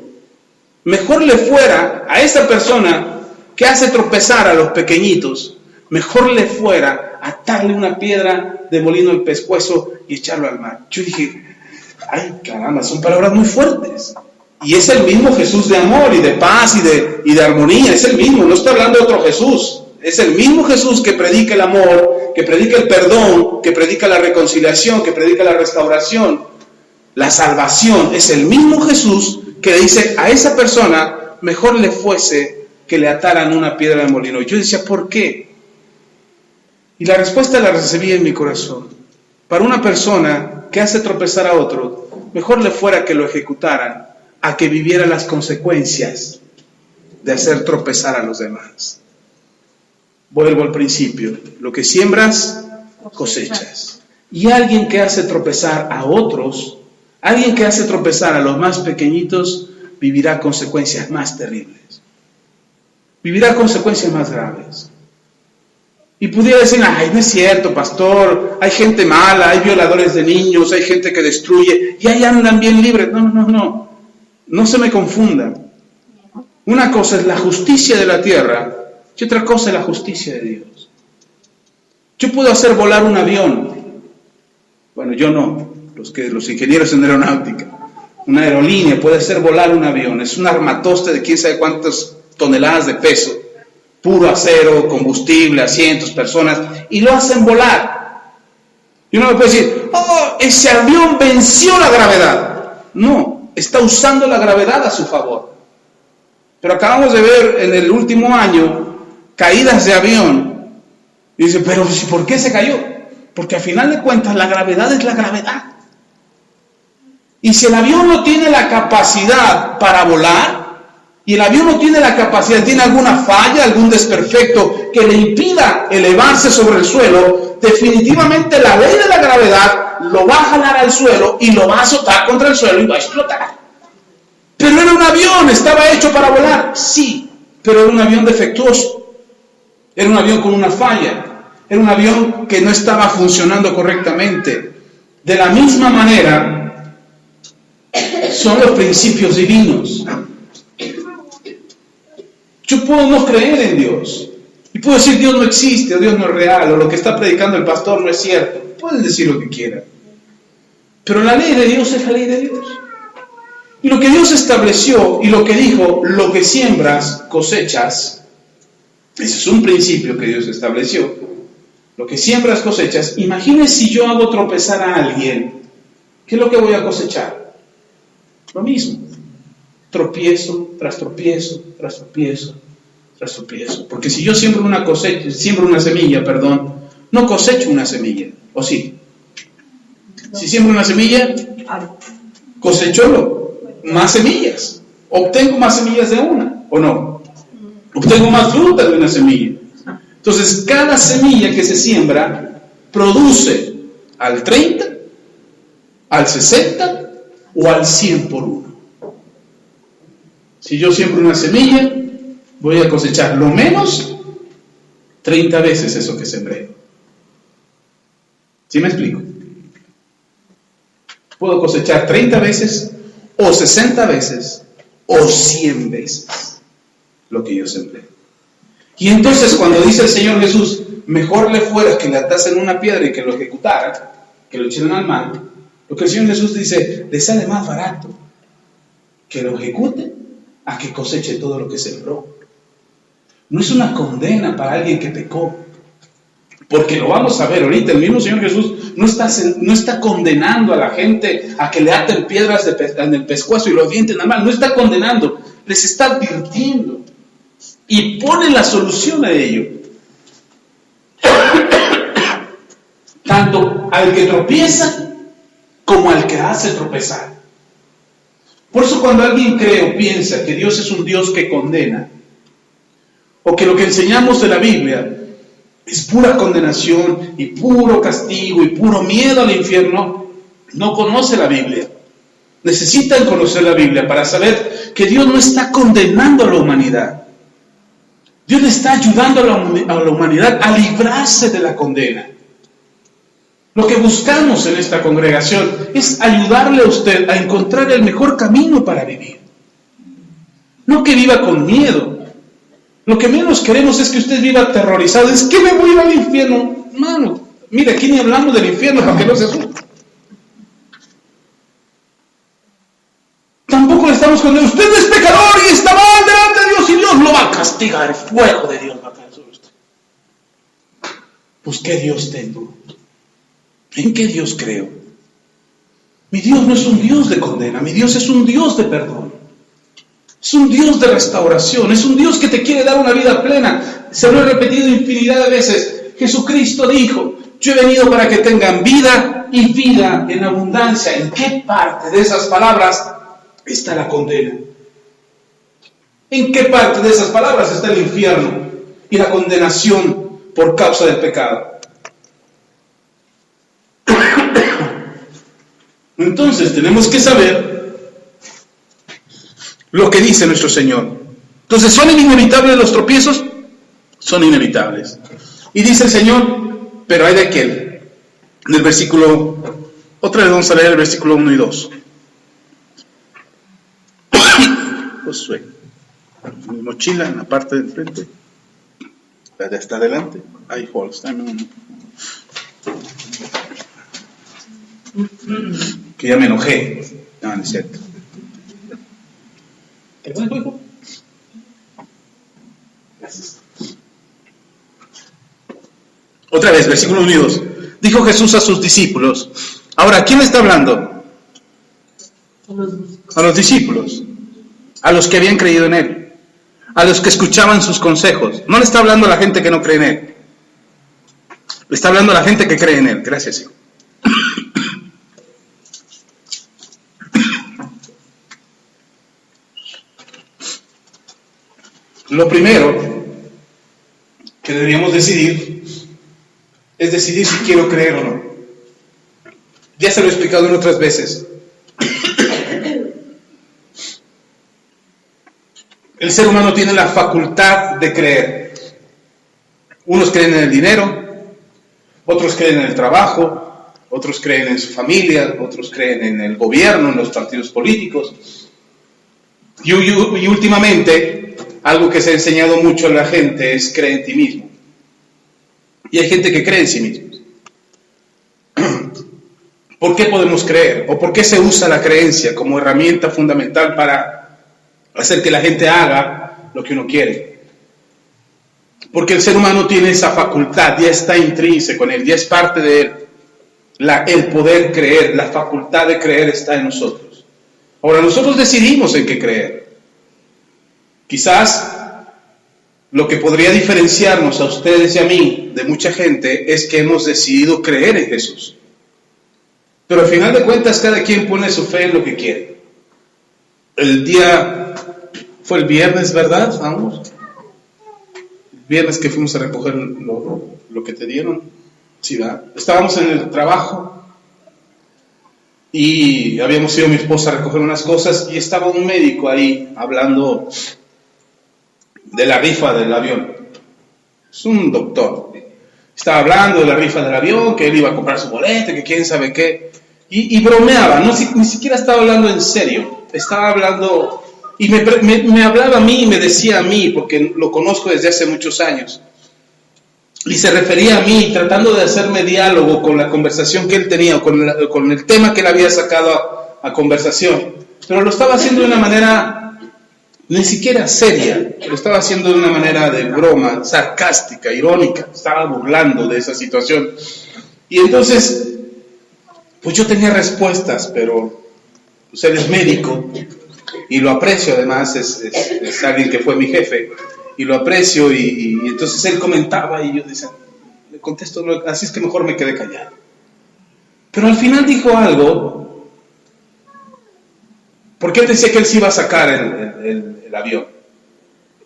Mejor le fuera a esa persona que hace tropezar a los pequeñitos, mejor le fuera atarle una piedra de molino al pescuezo y echarlo al mar. Yo dije, ay caramba, son palabras muy fuertes. Y es el mismo Jesús de amor y de paz y de armonía, es el mismo, no está hablando de otro Jesús. Es el mismo Jesús que predica el amor, que predica el perdón, que predica la reconciliación, que predica la restauración, la salvación. Es el mismo Jesús que le dice a esa persona, mejor le fuese que le ataran una piedra de molino. Y yo decía, ¿por qué? Y la respuesta la recibí en mi corazón. Para una persona que hace tropezar a otro, mejor le fuera que lo ejecutaran a que viviera las consecuencias de hacer tropezar a los demás. Vuelvo al principio, lo que siembras, cosechas. Y alguien que hace tropezar a otros, alguien que hace tropezar a los más pequeñitos, vivirá consecuencias más terribles. Vivirá consecuencias más graves. Y pudiera decir, ay, no es cierto, pastor, hay gente mala, hay violadores de niños, hay gente que destruye, y ahí andan bien libres. No se me confunda. Una cosa es la justicia de la tierra, y otra cosa es la justicia de Dios. Yo puedo hacer volar un avión. Bueno, yo no. Los ingenieros en aeronáutica. Una aerolínea puede hacer volar un avión. Es un armatoste de quién sabe cuántas toneladas de peso. Puro acero, combustible, asientos, personas. Y lo hacen volar. Y uno me puede decir, oh, ese avión venció la gravedad. No, está usando la gravedad a su favor. Pero acabamos de ver en el último año caídas de avión. Y dice, pero ¿por qué se cayó? Porque al final de cuentas la gravedad es la gravedad. Y si el avión no tiene la capacidad para volar, y el avión no tiene la capacidad, tiene alguna falla, algún desperfecto que le impida elevarse sobre el suelo, definitivamente la ley de la gravedad lo va a jalar al suelo y lo va a azotar contra el suelo y va a explotar. Pero era un avión, estaba hecho para volar, sí, pero era un avión defectuoso. Era un avión con una falla, era un avión que no estaba funcionando correctamente. De la misma manera, son los principios divinos. Yo puedo no creer en Dios, y puedo decir Dios no existe, o Dios no es real, o lo que está predicando el pastor no es cierto. Pueden decir lo que quieran. Pero la ley de Dios es la ley de Dios. Y lo que Dios estableció, y lo que dijo, lo que siembras, cosechas. Ese es un principio que Dios estableció. Lo que siembras, cosechas. Imagínese si yo hago tropezar a alguien. ¿Qué es lo que voy a cosechar? Lo mismo. Tropiezo, tras tropiezo, tras tropiezo, tras tropiezo. Porque si yo siembro una semilla, no cosecho una semilla. ¿O sí? Si siembro una semilla, cosecho más semillas. Obtengo más semillas de una, ¿o no? Obtengo más fruta de una semilla. Entonces, cada semilla que se siembra produce al 30, al 60 o al 100 por uno. Si yo siembro una semilla, voy a cosechar lo menos 30 veces eso que sembré. ¿Sí me explico? Puedo cosechar 30 veces, o 60 veces, o 100 veces lo que yo sembré. Y entonces cuando dice el Señor Jesús, mejor le fuera que le atasen una piedra y que lo ejecutaran, que lo echaran al mar, lo que el Señor Jesús dice, le sale más barato que lo ejecute a que coseche todo lo que sembró. No es una condena para alguien que pecó, porque lo vamos a ver ahorita. El mismo Señor Jesús no está condenando a la gente a que le aten piedras en el pescuezo y lo avienten al mar. No está condenando, les está advirtiendo y pone la solución a ello. Tanto al que tropieza como al que hace tropezar. Por eso cuando alguien cree o piensa que Dios es un Dios que condena, o que lo que enseñamos de la Biblia es pura condenación y puro castigo y puro miedo al infierno, no conoce la Biblia. Necesitan conocer la Biblia para saber que Dios no está condenando a la humanidad. Dios le está ayudando a la humanidad a librarse de la condena. Lo que buscamos en esta congregación es ayudarle a usted a encontrar el mejor camino para vivir. No que viva con miedo. Lo que menos queremos es que usted viva aterrorizado. Es que me voy a ir al infierno. Mano, mire, aquí ni hablamos del infierno para que no se asuste. Tampoco le estamos condenando. Usted es pecador y está mal delante de Dios y Dios lo va a castigar. El fuego de Dios va a caer sobre usted. Pues ¿qué Dios tengo? ¿En qué Dios creo? Mi Dios no es un Dios de condena. Mi Dios es un Dios de perdón. Es un Dios de restauración, es un Dios que te quiere dar una vida plena. Se lo he repetido infinidad de veces. Jesucristo dijo, yo he venido para que tengan vida y vida en abundancia. ¿En qué parte de esas palabras está la condena? ¿En qué parte de esas palabras está el infierno y la condenación por causa del pecado? Entonces tenemos que saber lo que dice nuestro Señor. Entonces, ¿son inevitables los tropiezos? Son inevitables. Y dice el Señor, pero hay de aquel. En el versículo, otra vez vamos a leer el versículo 1 y 2. Josué. Mi mochila en la parte de enfrente. La de hasta adelante. Ahí, Holstein. Que ya me enojé. No, no es cierto. Gracias. Otra vez, versículo 1 y 2. Dijo Jesús a sus discípulos. Ahora, ¿quién está hablando? A los discípulos. A los que habían creído en Él. A los que escuchaban sus consejos. No le está hablando a la gente que no cree en Él. Le está hablando a la gente que cree en Él. Gracias, hijo. Lo primero que deberíamos decidir es decidir si quiero creer o no. Ya se lo he explicado en otras veces. El ser humano tiene la facultad de creer. Unos creen en el dinero, otros creen en el trabajo, otros creen en su familia, otros creen en el gobierno, en los partidos políticos. Y últimamente, algo que se ha enseñado mucho a la gente es creer en ti mismo. Y hay gente que cree en sí mismo. ¿Por qué podemos creer? ¿O por qué se usa la creencia como herramienta fundamental para hacer que la gente haga lo que uno quiere? Porque el ser humano tiene esa facultad, ya está intrínseco en él, ya es parte de él. El poder creer, la facultad de creer está en nosotros. Ahora, nosotros decidimos en qué creer. Quizás lo que podría diferenciarnos a ustedes y a mí de mucha gente es que hemos decidido creer en Jesús. Pero al final de cuentas cada quien pone su fe en lo que quiere. Fue el viernes, ¿verdad? Vamos. El viernes que fuimos a recoger lo que te dieron. Sí, ¿verdad? Estábamos en el trabajo y habíamos ido mi esposa a recoger unas cosas y estaba un médico ahí hablando de la rifa del avión. Es un doctor. Estaba hablando de la rifa del avión, que él iba a comprar su boleto, que quién sabe qué. y bromeaba, ni siquiera estaba hablando en serio, estaba hablando, y me hablaba a mí y me decía a mí, porque lo conozco desde hace muchos años, y se refería a mí, tratando de hacerme diálogo con la conversación que él tenía, o con el tema que él había sacado a conversación, pero lo estaba haciendo de una manera ni siquiera seria, lo estaba haciendo de una manera de broma, sarcástica, irónica, estaba burlando de esa situación. Y entonces, pues yo tenía respuestas, pero pues él es médico, y lo aprecio además, es alguien que fue mi jefe, y lo aprecio, y entonces él comentaba, y yo decía, le contesto, así es que mejor me quedé callado. Pero al final dijo algo, porque él decía que él sí iba a sacar el avión,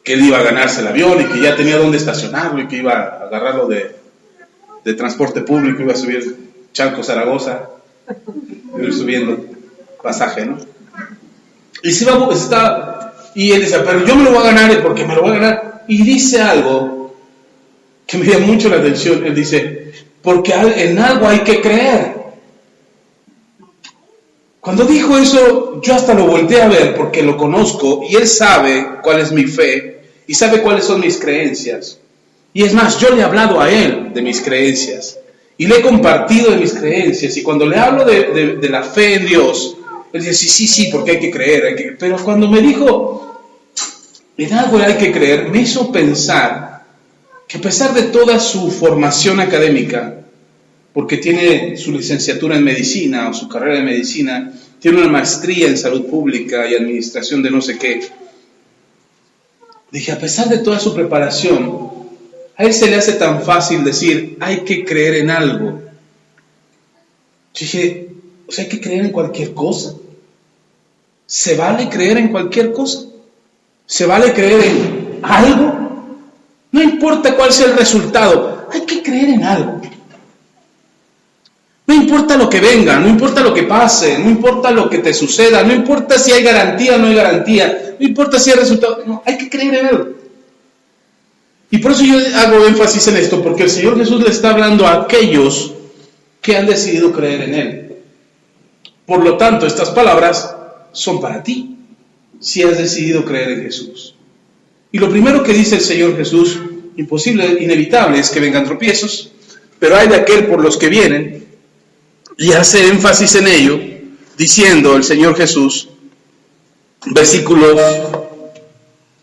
que él iba a ganarse el avión, y que ya tenía dónde estacionarlo, y que iba a agarrarlo de transporte público, iba a subir Chalco Zaragoza, iba a ir subiendo pasaje, ¿no? Y él decía, pero yo me lo voy a ganar porque me lo voy a ganar. Y dice algo que me llama mucho la atención. Él dice, porque en algo hay que creer. Cuando dijo eso, yo hasta lo volteé a ver porque lo conozco y él sabe cuál es mi fe y sabe cuáles son mis creencias. Y es más, yo le he hablado a él de mis creencias y le he compartido de mis creencias. Y cuando le hablo de la fe en Dios, él dice, sí, porque hay que creer. Pero cuando me dijo, en algo hay que creer, me hizo pensar que a pesar de toda su formación académica, porque tiene su licenciatura en medicina o su carrera de medicina, tiene una maestría en salud pública y administración de no sé qué. Dije, a pesar de toda su preparación, a él se le hace tan fácil decir, hay que creer en algo. Dije, o sea, hay que creer en cualquier cosa. ¿Se vale creer en cualquier cosa? ¿Se vale creer en algo? No importa cuál sea el resultado, hay que creer en algo. No importa lo que venga, no importa lo que pase, no importa lo que te suceda, no importa si hay garantía o no hay garantía, no importa si hay resultado, no, hay que creer en algo. Y por eso yo hago énfasis en esto, porque el Señor Jesús le está hablando a aquellos que han decidido creer en Él. Por lo tanto, estas palabras son para ti, si has decidido creer en Jesús. Y lo primero que dice el Señor Jesús, imposible, inevitable, es que vengan tropiezos, pero hay de aquel por los que vienen, y hace énfasis en ello, diciendo el Señor Jesús, versículos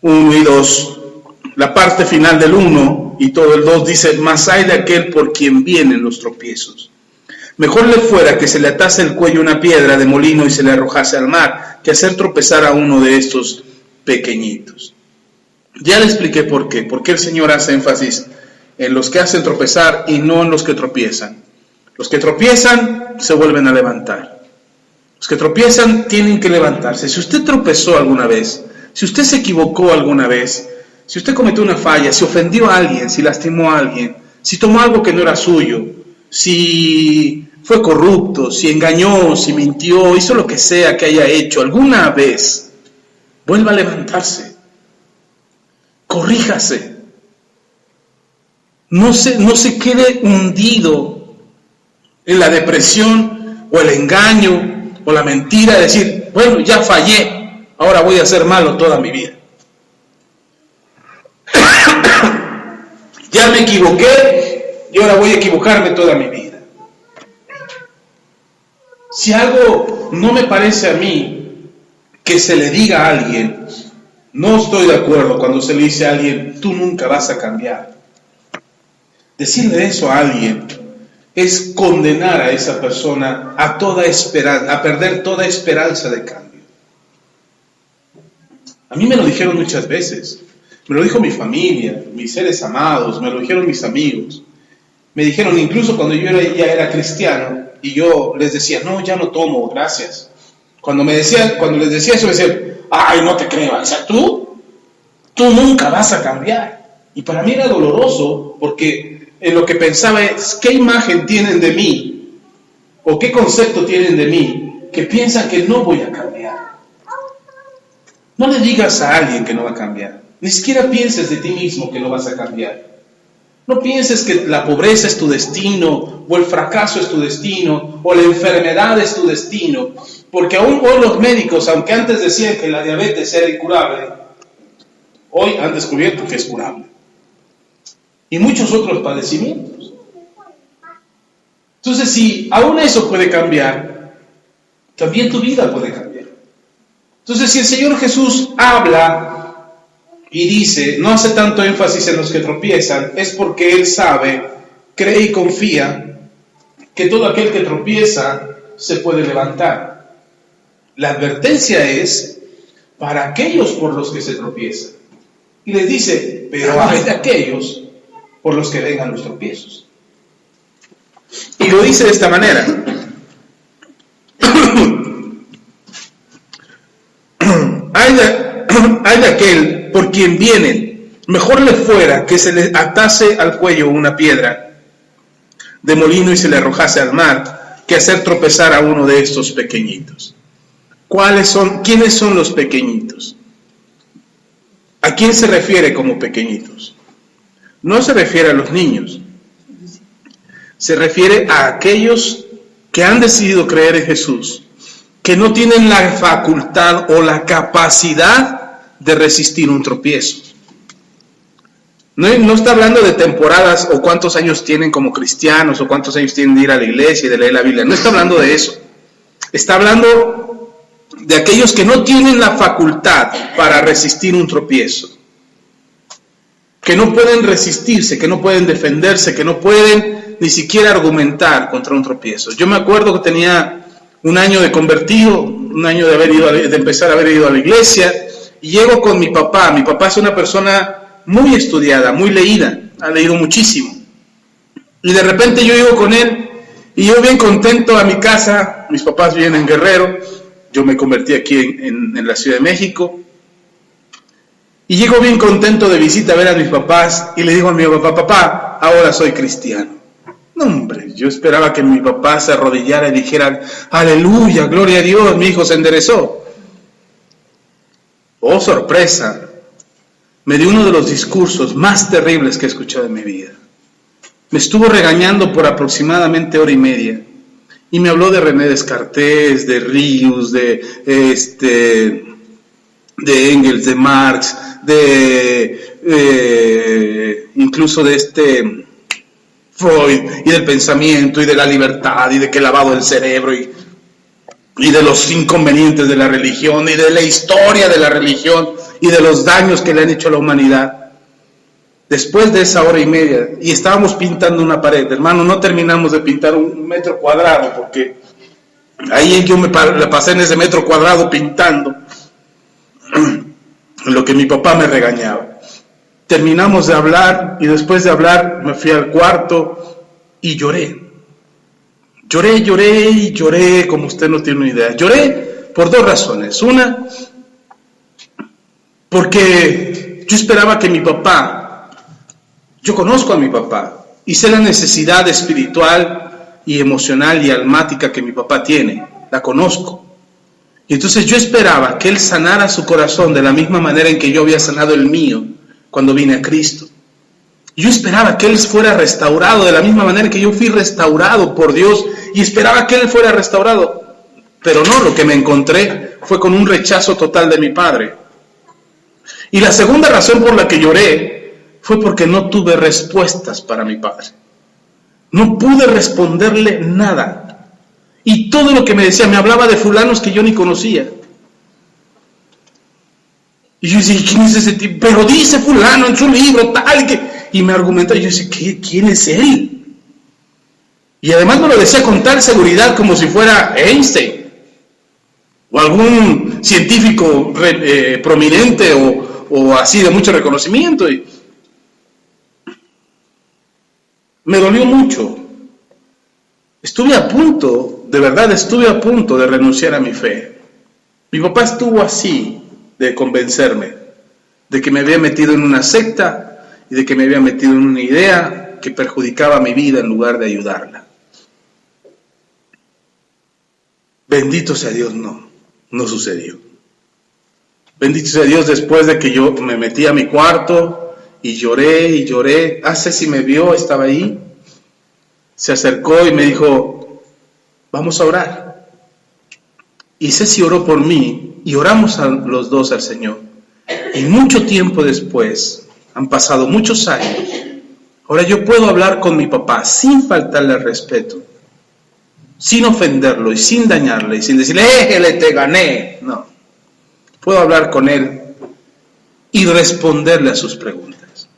1 y 2, la parte final del 1 y todo el 2 dice, mas hay de aquel por quien vienen los tropiezos. Mejor le fuera que se le atase el cuello una piedra de molino y se le arrojase al mar, que hacer tropezar a uno de estos pequeñitos. Ya le expliqué por qué. Porque el Señor hace énfasis en los que hacen tropezar y no en los que tropiezan. Los que tropiezan se vuelven a levantar. Los que tropiezan tienen que levantarse. Si usted tropezó alguna vez, si usted se equivocó alguna vez, si usted cometió una falla, si ofendió a alguien, si lastimó a alguien, si tomó algo que no era suyo, si fue corrupto, si engañó, si mintió, hizo lo que sea que haya hecho alguna vez, vuelva a levantarse, corríjase, no se quede hundido en la depresión o el engaño o la mentira de decir, bueno, ya fallé, ahora voy a ser malo toda mi vida. Ya me equivoqué y ahora voy a equivocarme toda mi vida. Si algo no me parece a mí que se le diga a alguien, no estoy de acuerdo cuando se le dice a alguien, tú nunca vas a cambiar. Decirle eso a alguien es condenar a esa persona a toda esperanza, a perder toda esperanza de cambio. A mí me lo dijeron muchas veces. Me lo dijo mi familia, mis seres amados, me lo dijeron mis amigos. Me dijeron incluso cuando yo ya era cristiano y yo les decía, no, ya no tomo, gracias. Cuando les decía eso, me decían, ay, no te creo, o sea, tú nunca vas a cambiar. Y para mí era doloroso porque en lo que pensaba es, ¿qué imagen tienen de mí? ¿O qué concepto tienen de mí que piensan que no voy a cambiar? No le digas a alguien que no va a cambiar. Ni siquiera pienses de ti mismo que no vas a cambiar. No pienses que la pobreza es tu destino, o el fracaso es tu destino, o la enfermedad es tu destino, porque aún hoy los médicos, aunque antes decían que la diabetes era incurable, hoy han descubierto que es curable. Y muchos otros padecimientos. Entonces, si aún eso puede cambiar, también tu vida puede cambiar. Entonces, si el Señor Jesús habla y dice, no hace tanto énfasis en los que tropiezan, es porque Él sabe, cree y confía que todo aquel que tropieza se puede levantar. La advertencia es para aquellos por los que se tropiezan. Y les dice, pero hay de aquellos por los que vengan los tropiezos. Y lo dice de esta manera. Hay de aquel por quien vienen, mejor le fuera que se le atase al cuello una piedra de molino y se le arrojase al mar, que hacer tropezar a uno de estos pequeñitos. ¿Quiénes son los pequeñitos? ¿A quién se refiere como pequeñitos? No se refiere a los niños, se refiere a aquellos que han decidido creer en Jesús, que no tienen la facultad o la capacidad de resistir un tropiezo. No está hablando de temporadas o cuántos años tienen como cristianos o cuántos años tienen de ir a la iglesia y de leer la Biblia. No está hablando de eso. Está hablando de aquellos que no tienen la facultad para resistir un tropiezo, que no pueden resistirse, que no pueden defenderse, que no pueden ni siquiera argumentar contra un tropiezo. Yo me acuerdo que tenía un año de convertido, un año de empezar a haber ido a la iglesia, y llego con mi papá. Mi papá es una persona muy estudiada, muy leída, ha leído muchísimo. Y de repente yo llego con él, y yo bien contento a mi casa. Mis papás viven en Guerrero, yo me convertí aquí en la Ciudad de México, y llego bien contento de visita a ver a mis papás, y le digo a mi papá, papá, ahora soy cristiano. No, hombre, yo esperaba que mi papá se arrodillara y dijera, aleluya, gloria a Dios, mi hijo se enderezó. Oh, sorpresa, me dio uno de los discursos más terribles que he escuchado en mi vida. Me estuvo regañando por aproximadamente hora y media, y me habló de René Descartes, de Rius, de Engels, de Marx, incluso de Freud, y del pensamiento, y de la libertad, y de que lavado el cerebro, y de los inconvenientes de la religión, y de la historia de la religión, y de los daños que le han hecho a la humanidad. Después de esa hora y media, y estábamos pintando una pared, hermano, no terminamos de pintar 1 metro cuadrado, porque ahí yo la pasé en ese metro cuadrado pintando, lo que mi papá me regañaba. Terminamos de hablar, y después de hablar me fui al cuarto y lloré. Lloré como usted no tiene una idea. Lloré por 2 razones. Una, porque yo esperaba que mi papá, yo conozco a mi papá y sé la necesidad espiritual y emocional y almática que mi papá tiene, la conozco. Y entonces yo esperaba que él sanara su corazón de la misma manera en que yo había sanado el mío cuando vine a Cristo. Yo esperaba que él fuera restaurado de la misma manera que yo fui restaurado por Dios, y esperaba que él fuera restaurado. Pero no, lo que me encontré fue con un rechazo total de mi padre. Y la segunda razón por la que lloré fue porque no tuve respuestas para mi padre. No pude responderle nada. Y todo lo que me decía, me hablaba de fulanos que yo ni conocía. Y yo decía, ¿quién es ese tipo? Pero dice fulano en su libro, tal, y me argumentaba. Y yo decía, ¿quién es él? Y además me lo decía con tal seguridad como si fuera Einstein, o algún científico prominente, o así de mucho reconocimiento. Y me dolió mucho. Estuve a punto de renunciar a mi fe. Mi papá estuvo así de convencerme de que me había metido en una secta y de que me había metido en una idea que perjudicaba mi vida en lugar de ayudarla. Bendito sea Dios, no sucedió. Bendito sea Dios, después de que yo me metí a mi cuarto y lloré y lloré. Ceci me vio, estaba ahí, se acercó y me dijo, vamos a orar. Y Ceci oró por mí y oramos a los dos al Señor. Y mucho tiempo después, han pasado muchos años, ahora yo puedo hablar con mi papá sin faltarle al respeto, sin ofenderlo y sin dañarle y sin decirle, te gané. No, puedo hablar con él y responderle a sus preguntas.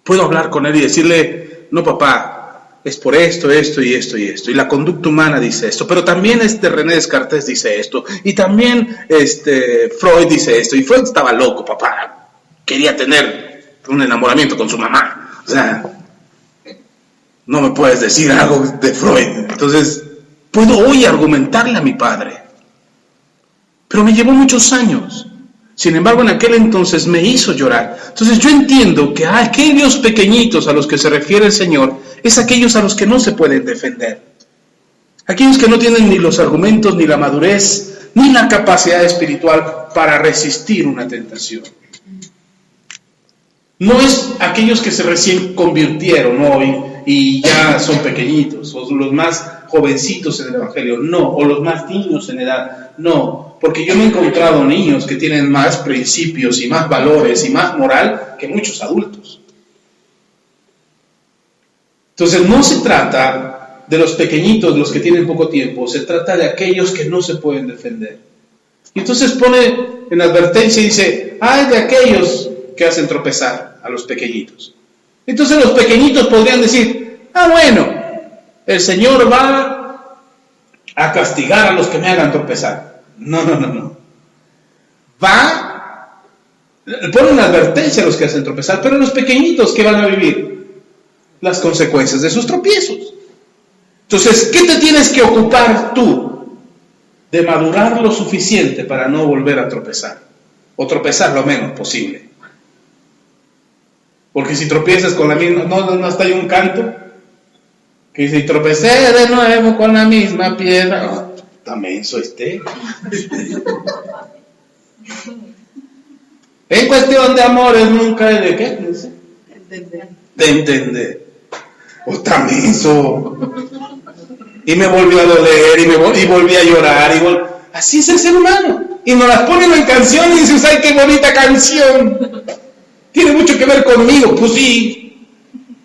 Puedo hablar con él y decirle, no papá, es por esto, esto y esto y esto. Y la conducta humana dice esto, pero también René Descartes dice esto. Y también Freud dice esto. Y Freud estaba loco, papá. Quería tener un enamoramiento con su mamá. O sea, no me puedes decir algo de Freud. Entonces, puedo hoy argumentarle a mi padre. Pero me llevó muchos años. Sin embargo, en aquel entonces me hizo llorar. Entonces yo entiendo que aquellos pequeñitos a los que se refiere el Señor es aquellos a los que no se pueden defender. Aquellos que no tienen ni los argumentos, ni la madurez, ni la capacidad espiritual para resistir una tentación. No es aquellos que se recién convirtieron hoy y ya son pequeñitos, o los más jovencitos en el Evangelio, no, o los más niños en edad, no, porque yo me he encontrado niños que tienen más principios y más valores y más moral que muchos adultos. Entonces no se trata de los pequeñitos, los que tienen poco tiempo, se trata de aquellos que no se pueden defender. Y entonces pone en advertencia y dice, ¡ay de aquellos que hacen tropezar a los pequeñitos! Entonces los pequeñitos podrían decir, bueno, el Señor va a castigar a los que me hagan tropezar. No. Pone una advertencia a los que hacen tropezar, pero los pequeñitos, ¿qué van a vivir? Las consecuencias de sus tropiezos. Entonces, ¿qué te tienes que ocupar tú? De madurar lo suficiente para no volver a tropezar, o tropezar lo menos posible. Porque si tropiezas con la misma, no está ahí un canto que dice, y tropecé de nuevo con la misma piedra. También soy En cuestión de amores nunca he de ¿qué? Dice. De entender. También y me volvió a doler, y volví a llorar, así es el ser humano. Y nos las ponen en canción y dices, ¡ay, qué bonita canción! ¿Tiene mucho que ver conmigo? Pues sí,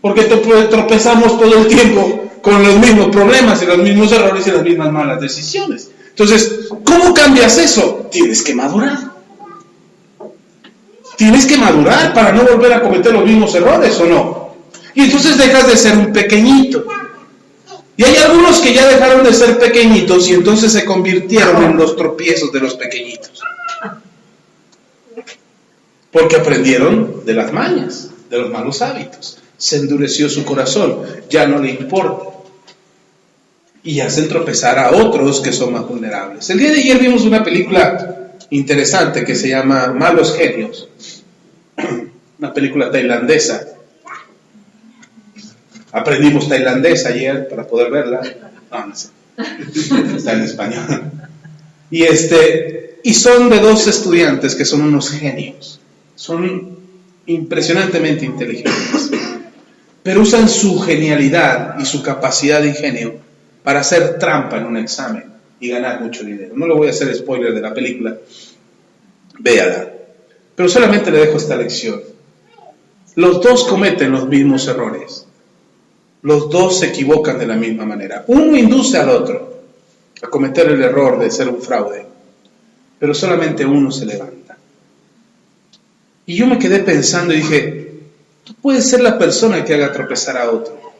porque tropezamos todo el tiempo con los mismos problemas y los mismos errores y las mismas malas decisiones. Entonces, ¿cómo cambias eso? Tienes que madurar. Tienes que madurar para no volver a cometer los mismos errores, ¿o no? Y entonces dejas de ser un pequeñito. Y hay algunos que ya dejaron de ser pequeñitos y entonces se convirtieron en los tropiezos de los pequeñitos. Porque aprendieron de las mañas, de los malos hábitos. Se endureció su corazón, ya no le importa. Y hacen tropezar a otros que son más vulnerables. El día de ayer vimos una película interesante que se llama Malos Genios. Una película tailandesa. Aprendimos tailandés ayer para poder verla. No sé. Está en español. Y son de dos estudiantes que son unos genios. Son impresionantemente inteligentes. Pero usan su genialidad y su capacidad de ingenio para hacer trampa en un examen y ganar mucho dinero. No le voy a hacer spoiler de la película. Véala. Pero solamente le dejo esta lección. Los dos cometen los mismos errores. Los dos se equivocan de la misma manera. Uno induce al otro a cometer el error de ser un fraude, pero solamente uno se levanta. Y yo me quedé pensando y dije, tú puedes ser la persona que haga tropezar a otro,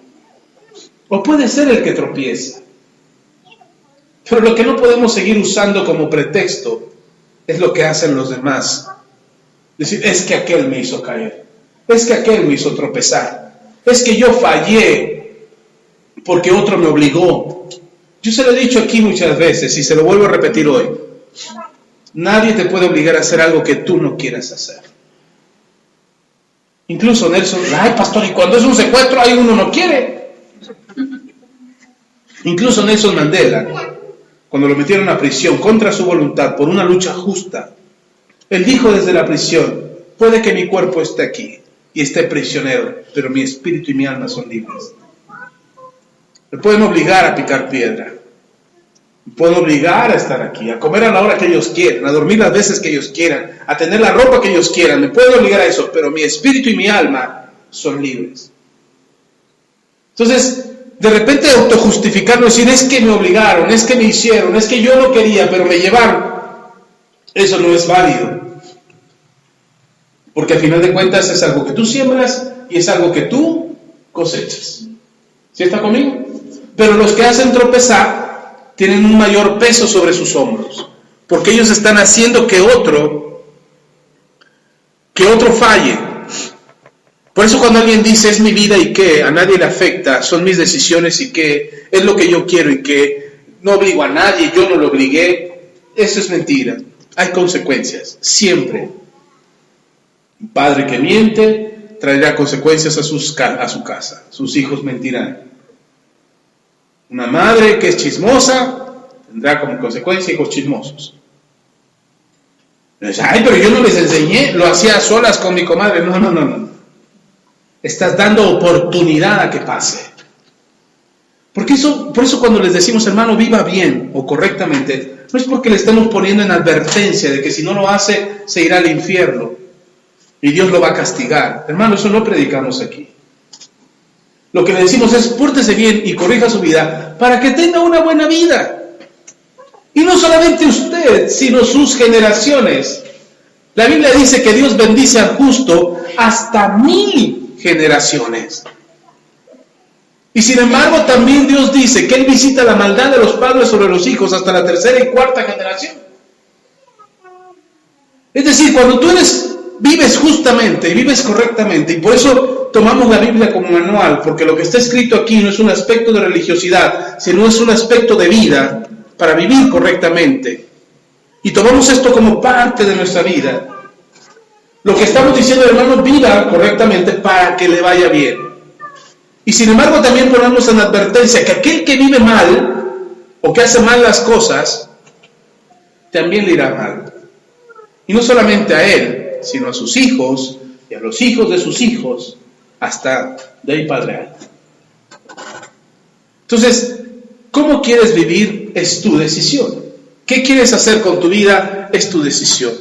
o puedes ser el que tropieza. Pero lo que no podemos seguir usando como pretexto es lo que hacen los demás. Decir, es que aquel me hizo caer, es que aquel me hizo tropezar, es que yo fallé porque otro me obligó. Yo se lo he dicho aquí muchas veces y se lo vuelvo a repetir hoy. Nadie te puede obligar a hacer algo que tú no quieras hacer. Incluso Nelson, ay pastor, y cuando es un secuestro ahí uno no quiere. Incluso Nelson Mandela, cuando lo metieron a prisión contra su voluntad por una lucha justa, él dijo desde la prisión, Puede que mi cuerpo esté aquí y esté prisionero, pero mi espíritu y mi alma son libres. Me pueden obligar a picar piedra. Me pueden obligar a estar aquí, a comer a la hora que ellos quieran, a dormir las veces que ellos quieran, a tener la ropa que ellos quieran. Me pueden obligar a eso, pero mi espíritu y mi alma son libres. Entonces, de repente autojustificarnos, decir, es que me obligaron, es que me hicieron, es que yo no quería, pero me llevaron. Eso no es válido. Porque al final de cuentas es algo que tú siembras y es algo que tú cosechas. ¿Sí está conmigo? Pero los que hacen tropezar tienen un mayor peso sobre sus hombros, porque ellos están haciendo que otro falle. Por eso cuando alguien dice es mi vida y que a nadie le afecta, son mis decisiones y que es lo que yo quiero y que no obligo a nadie, yo no lo obligué, eso es mentira. Hay consecuencias, siempre. Un padre que miente traerá consecuencias a su casa, sus hijos mentirán. Una madre que es chismosa tendrá como consecuencia hijos chismosos. Ay, pero yo no les enseñé, lo hacía a solas con mi comadre. No. Estás dando oportunidad a que pase. Por eso cuando les decimos, hermano, viva bien o correctamente, no es porque le estamos poniendo en advertencia de que si no lo hace, se irá al infierno y Dios lo va a castigar. Hermano, eso no predicamos aquí. Lo que le decimos es, pórtese bien y corrija su vida para que tenga una buena vida. Y no solamente usted, sino sus generaciones. La Biblia dice que Dios bendice al justo hasta 1000 generaciones. Y sin embargo también Dios dice que Él visita la maldad de los padres sobre los hijos hasta la 3ª y 4ª generación. Es decir, cuando tú vives justamente y vives correctamente, y por eso tomamos la Biblia como manual, porque lo que está escrito aquí no es un aspecto de religiosidad, sino es un aspecto de vida para vivir correctamente. Y tomamos esto como parte de nuestra vida. Lo que estamos diciendo, hermano, viva correctamente para que le vaya bien. Y sin embargo también ponemos en advertencia que aquel que vive mal o que hace mal las cosas, también le irá mal. Y no solamente a él, sino a sus hijos y a los hijos de sus hijos, hasta de ahí para adelante. Entonces, ¿cómo quieres vivir? Es tu decisión. ¿Qué quieres hacer con tu vida? Es tu decisión.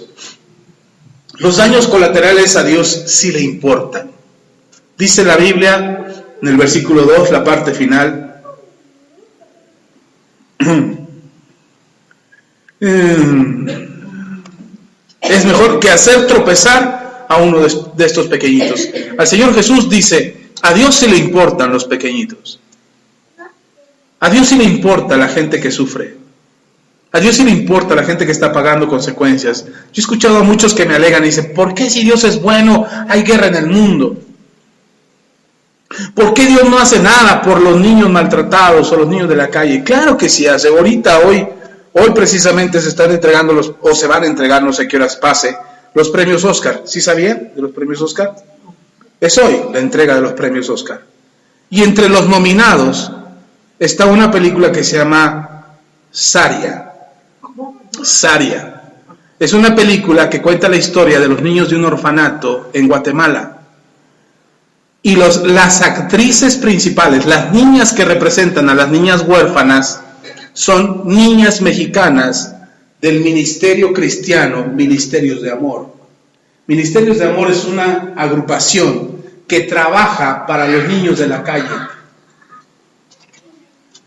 Los daños colaterales a Dios sí le importan. Dice la Biblia, en el versículo 2, la parte final, es mejor que hacer tropezar a uno de estos pequeñitos. Al Señor Jesús dice, a Dios sí le importan los pequeñitos. A Dios sí le importa la gente que sufre. A Dios sí le importa la gente que está pagando consecuencias. Yo he escuchado a muchos que me alegan y dicen, ¿por qué si Dios es bueno hay guerra en el mundo? ¿Por qué Dios no hace nada por los niños maltratados o los niños de la calle? Claro que sí hace. Hoy precisamente se están entregando o se van a entregar, no sé qué horas pase, los premios Oscar. ¿Sí sabían de los premios Oscar? Es hoy la entrega de los premios Oscar. Y entre los nominados está una película que se llama Saria. Saria. Es una película que cuenta la historia de los niños de un orfanato en Guatemala. Y las actrices principales, las niñas que representan a las niñas huérfanas, son niñas mexicanas del Ministerio Cristiano, Ministerios de Amor. Ministerios de Amor es una agrupación que trabaja para los niños de la calle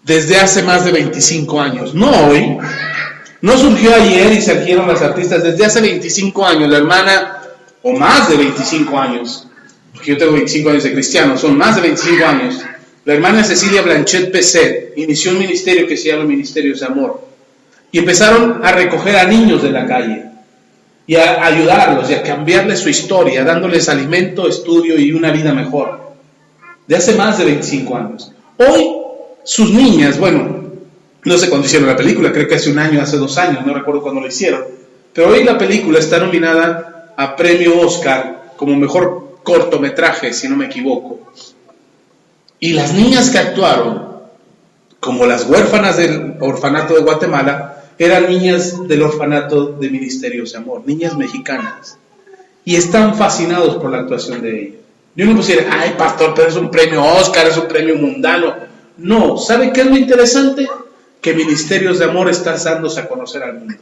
desde hace más de 25 años. No hoy, no surgió ayer y surgieron las artistas, desde hace 25 años, la hermana, o más de 25 años, porque yo tengo 25 años de cristiano, son más de 25 años. La hermana Cecilia Blanchet Peset inició un ministerio que se llama Ministerios de Amor. Y empezaron a recoger a niños de la calle y a ayudarlos y a cambiarles su historia, dándoles alimento, estudio y una vida mejor. De hace más de 25 años. Hoy, sus niñas, bueno, no sé cuándo hicieron la película, creo que hace un año, hace 2 años, no recuerdo cuándo la hicieron. Pero hoy la película está nominada a premio Oscar como mejor cortometraje, si no me equivoco. Y las niñas que actuaron, como las huérfanas del orfanato de Guatemala, eran niñas del orfanato de Ministerios de Amor, niñas mexicanas. y están fascinados por la actuación de ella. Yo no puedo decir, ay pastor, pero es un premio Oscar, es un premio mundano. No, ¿sabe qué es lo interesante? Que Ministerios de Amor está dándose a conocer al mundo.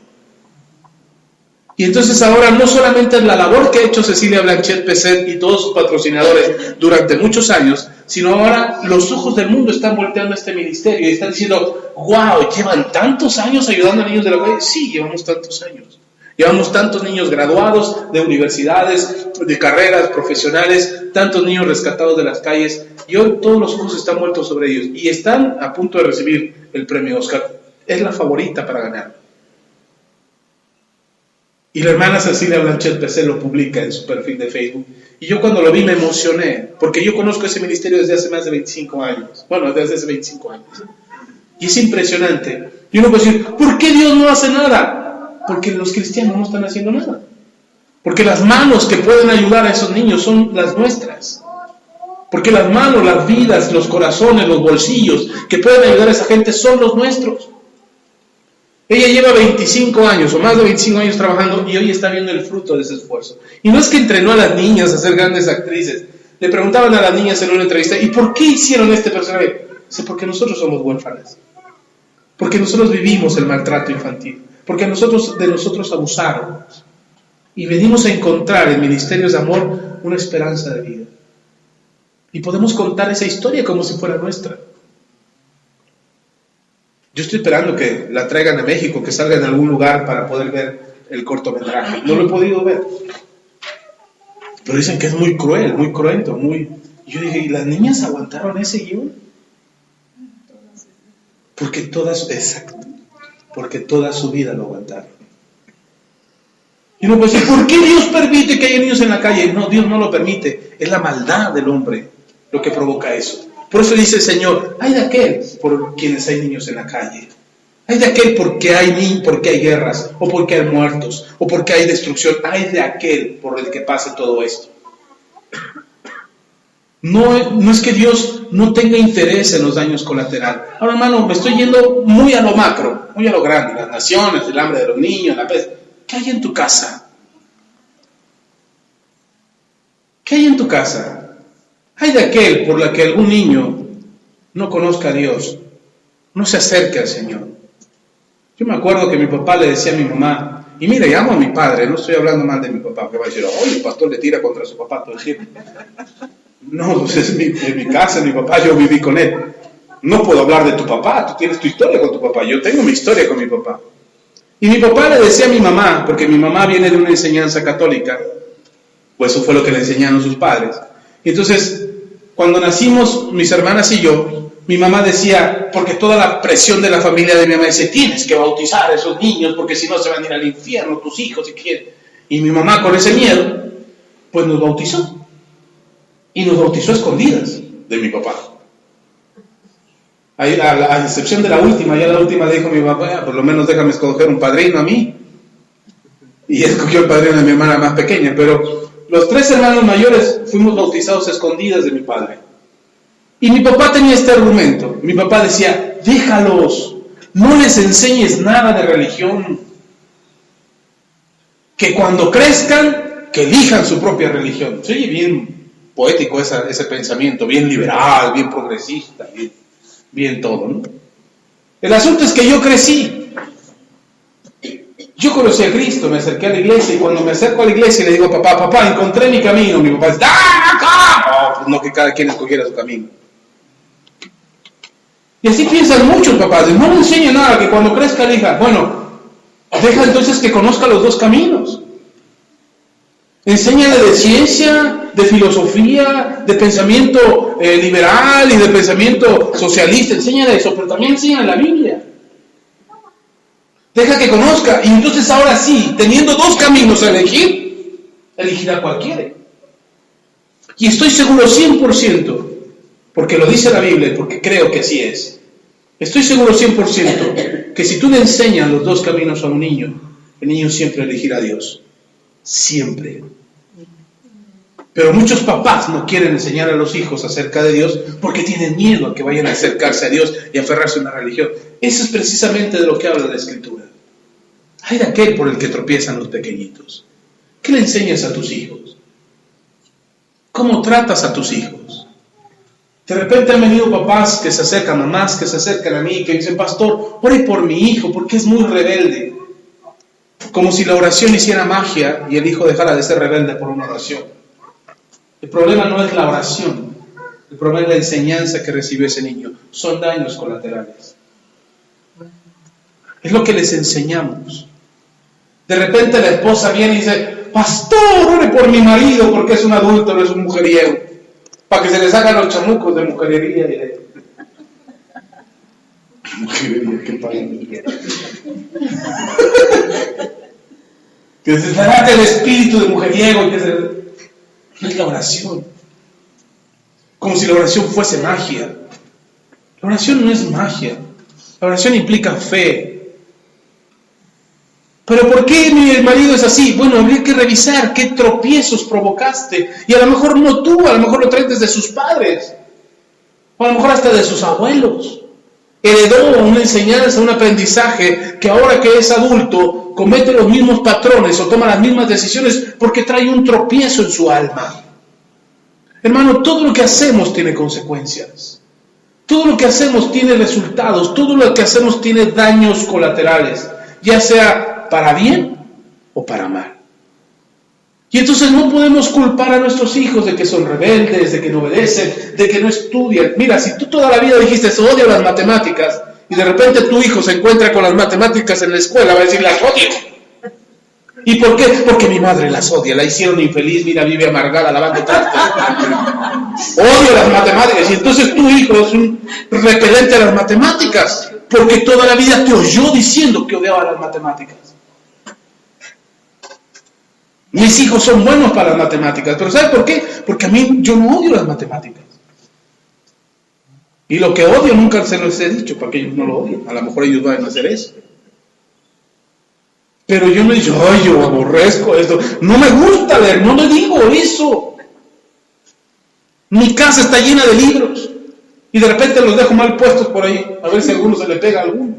Y entonces ahora no solamente es la labor que ha hecho Cecilia Blanchet Peset y todos sus patrocinadores durante muchos años, sino ahora los ojos del mundo están volteando a este ministerio y están diciendo, wow, ¿llevan tantos años ayudando a niños de la calle? Sí, llevamos tantos años. Llevamos tantos niños graduados de universidades, de carreras profesionales, tantos niños rescatados de las calles, y hoy todos los ojos están vueltos sobre ellos y están a punto de recibir el premio Oscar. Es la favorita para ganar. Y la hermana Cecilia Blanchet Peset lo publica en su perfil de Facebook. Y yo cuando lo vi me emocioné, porque yo conozco ese ministerio desde hace más de 25 años. Bueno, desde hace 25 años. Y es impresionante. Y uno puede decir, ¿por qué Dios no hace nada? Porque los cristianos no están haciendo nada. Porque las manos que pueden ayudar a esos niños son las nuestras. Porque las manos, las vidas, los corazones, los bolsillos que pueden ayudar a esa gente son los nuestros. Ella lleva 25 años o más de 25 años trabajando y hoy está viendo el fruto de ese esfuerzo. Y no es que entrenó a las niñas a ser grandes actrices. Le preguntaban a las niñas en una entrevista, ¿y por qué hicieron este personaje? Dice, porque nosotros somos huérfanas. Porque nosotros vivimos el maltrato infantil. Porque de nosotros abusaron. Y venimos a encontrar en Ministerios de Amor una esperanza de vida. Y podemos contar esa historia como si fuera nuestra. Yo estoy esperando que la traigan a México, que salga en algún lugar para poder ver el cortometraje. No lo he podido ver. Pero dicen que es muy cruel, muy cruento, muy... Yo dije, ¿y las niñas aguantaron ese guión? Porque todas su vida lo aguantaron. Y uno puede decir, ¿por qué Dios permite que haya niños en la calle? No, Dios no lo permite. Es la maldad del hombre lo que provoca eso. Por eso dice el Señor, hay de aquel por quienes hay niños en la calle. Hay de aquel porque hay guerras, o porque hay muertos, o porque hay destrucción. Hay de aquel por el que pase todo esto. No es que Dios no tenga interés en los daños colaterales. Ahora, hermano, me estoy yendo muy a lo macro, muy a lo grande. Las naciones, el hambre de los niños, la peste. ¿Qué hay en tu casa? ¿Qué hay en tu casa? Hay de aquel por la que algún niño no conozca a Dios, no se acerque al Señor. Yo me acuerdo que mi papá le decía a mi mamá, y mira, llamo a mi padre, no estoy hablando mal de mi papá, que va a decir, oye, el pastor le tira contra su papá todo el tiempo. No, pues es mi casa, mi papá, yo viví con él. No puedo hablar de tu papá, tú tienes tu historia con tu papá, yo tengo mi historia con mi papá. Y mi papá le decía a mi mamá, porque mi mamá viene de una enseñanza católica, pues eso fue lo que le enseñaron sus padres. Y entonces, cuando nacimos mis hermanas y yo, mi mamá decía, porque toda la presión de la familia de mi mamá dice, tienes que bautizar a esos niños, porque si no se van a ir al infierno tus hijos si quieren. Y mi mamá con ese miedo, pues nos bautizó. Y nos bautizó a escondidas de mi papá. Ahí, a excepción de la última, ya la última le dijo a mi papá, por lo menos déjame escoger un padrino a mí. Y escogió el padrino de mi hermana más pequeña, pero los 3 hermanos mayores fuimos bautizados a escondidas de mi padre. Y mi papá tenía este argumento. Mi papá decía, déjalos, no les enseñes nada de religión. Que cuando crezcan, que elijan su propia religión. Se oye bien poético ese pensamiento, bien liberal, bien progresista, bien todo, ¿no? El asunto es que yo crecí. Yo conocí a Cristo, me acerqué a la iglesia, y cuando me acerco a la iglesia le digo a papá, encontré mi camino. Mi papá dice, ¡ah, pues no, que cada quien escogiera su camino. Y así piensan muchos papás, no le enseña nada, que cuando crezca la hija, bueno, deja entonces que conozca los 2 caminos. Enséñale de ciencia, de filosofía, de pensamiento liberal y de pensamiento socialista, enséñale eso, pero también enséñale la Biblia. Deja que conozca, y entonces ahora sí, teniendo 2 caminos a elegir, elegirá cualquiera. Y estoy seguro 100%, porque lo dice la Biblia y porque creo que así es. Estoy seguro 100% que si tú le enseñas los 2 caminos a un niño, el niño siempre elegirá a Dios. Siempre. Pero muchos papás no quieren enseñar a los hijos acerca de Dios porque tienen miedo a que vayan a acercarse a Dios y a aferrarse a una religión. Eso es precisamente de lo que habla la Escritura. Hay de aquel por el que tropiezan los pequeñitos. ¿Qué le enseñas a tus hijos? ¿Cómo tratas a tus hijos? De repente han venido papás que se acercan, mamás que se acercan a mí, que dicen, pastor, ore por mi hijo porque es muy rebelde. Como si la oración hiciera magia y el hijo dejara de ser rebelde por una oración. El problema no es la oración, el problema es la enseñanza que recibió ese niño. Son daños colaterales. Es lo que les enseñamos. De repente la esposa viene y dice, pastor, ore por mi marido porque es un adulto, no es un mujeriego. Para que se les hagan los chamucos de mujerería y de... Mujerería, qué padre. Que se trate el espíritu de mujeriego y que se... No es la oración. Como si la oración fuese magia. La oración no es magia. La oración implica fe. ¿Pero por qué mi marido es así? Bueno, habría que revisar qué tropiezos provocaste. Y a lo mejor no tú, a lo mejor lo traes desde sus padres. O a lo mejor hasta de sus abuelos. Heredó una enseñanza, un aprendizaje, que ahora que es adulto, comete los mismos patrones o toma las mismas decisiones porque trae un tropiezo en su alma. Hermano, todo lo que hacemos tiene consecuencias. Todo lo que hacemos tiene resultados. Todo lo que hacemos tiene daños colaterales. Ya sea para bien o para mal. Y entonces no podemos culpar a nuestros hijos de que son rebeldes, de que no obedecen, de que no estudian. Mira, si tú toda la vida dijiste, odio las matemáticas, y de repente tu hijo se encuentra con las matemáticas en la escuela, va a decir, las odio. ¿Y por qué? Porque mi madre las odia, la hicieron infeliz, mira, vive amargada, lavando trastos. Odio las matemáticas, y entonces tu hijo es un repelente a las matemáticas, porque toda la vida te oyó diciendo que odiaba las matemáticas. Mis hijos son buenos para las matemáticas, pero ¿sabes por qué? Porque a mí yo no odio las matemáticas. Y lo que odio nunca se los he dicho para que ellos no lo odien. A lo mejor ellos van a hacer eso. Pero yo no digo, ay, yo aborrezco esto. No me gusta leer, no le digo eso. Mi casa está llena de libros. Y de repente los dejo mal puestos por ahí. A ver si a alguno se le pega a alguno.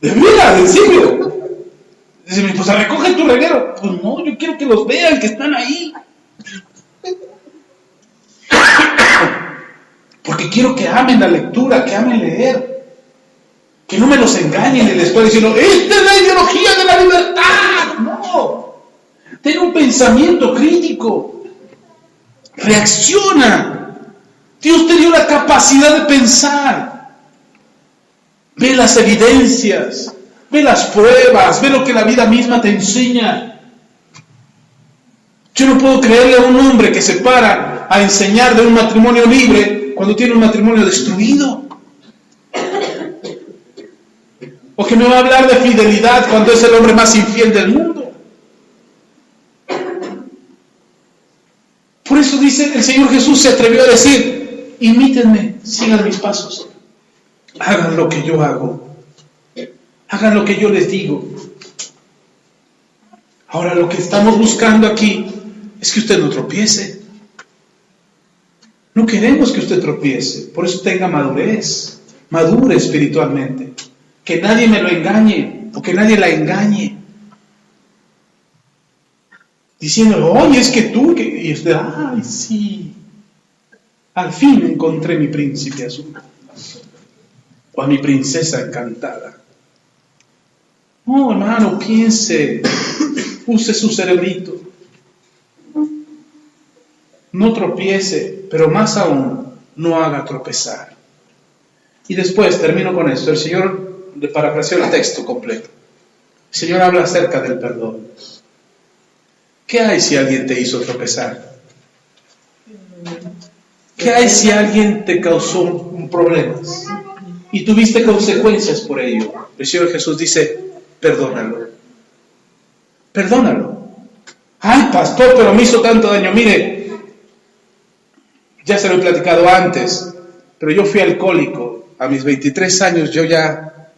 De veras, en serio. Dice, pues recoge tu reguero. Pues no, yo quiero que los vean, que están ahí. Porque quiero que amen la lectura, que amen leer. Que no me los engañen y les estoy diciendo, esta es la ideología de la libertad. No. Ten un pensamiento crítico. Reacciona. Dios te dio la capacidad de pensar. Ve las evidencias. Ve las pruebas, ve lo que la vida misma te enseña. Yo no puedo creerle a un hombre que se para a enseñar de un matrimonio libre cuando tiene un matrimonio destruido. O que me va a hablar de fidelidad cuando es el hombre más infiel del mundo. Por eso dice el Señor Jesús, se atrevió a decir, imítenme, sigan mis pasos, hagan lo que yo hago. Hagan lo que yo les digo. Ahora lo que estamos buscando aquí es que usted no tropiece. No queremos que usted tropiece. Por eso tenga madurez. Madure espiritualmente. Que nadie me lo engañe o que nadie la engañe. Diciendo, oye, es que tú... Y usted, ay, sí. Al fin encontré mi príncipe azul. O a mi princesa encantada. No, hermano, piense, use su cerebrito. No tropiece, pero más aún, no haga tropezar. Y después, termino con esto, el Señor, le parafraseo el texto completo. El Señor habla acerca del perdón. ¿Qué hay si alguien te hizo tropezar? ¿Qué hay si alguien te causó problemas? Y tuviste consecuencias por ello. El Señor Jesús dice, perdónalo. Perdónalo. Ay, pastor, pero me hizo tanto daño. Mire, ya se lo he platicado antes, pero yo fui alcohólico. A mis 23 años yo ya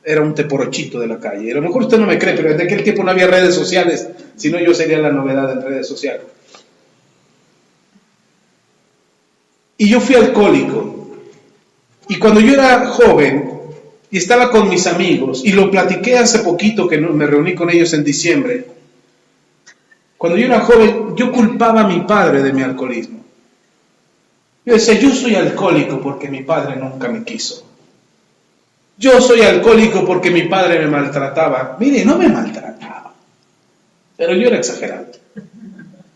era un teporochito de la calle. A lo mejor usted no me cree, pero en aquel tiempo no había redes sociales, si no yo sería la novedad en redes sociales. Y yo fui alcohólico. Y cuando yo era joven, y estaba con mis amigos, y lo platiqué hace poquito que me reuní con ellos en diciembre. Cuando yo era joven, yo culpaba a mi padre de mi alcoholismo. Yo decía, yo soy alcohólico porque mi padre nunca me quiso. Yo soy alcohólico porque mi padre me maltrataba. Mire, no me maltrataba, pero yo era exagerado.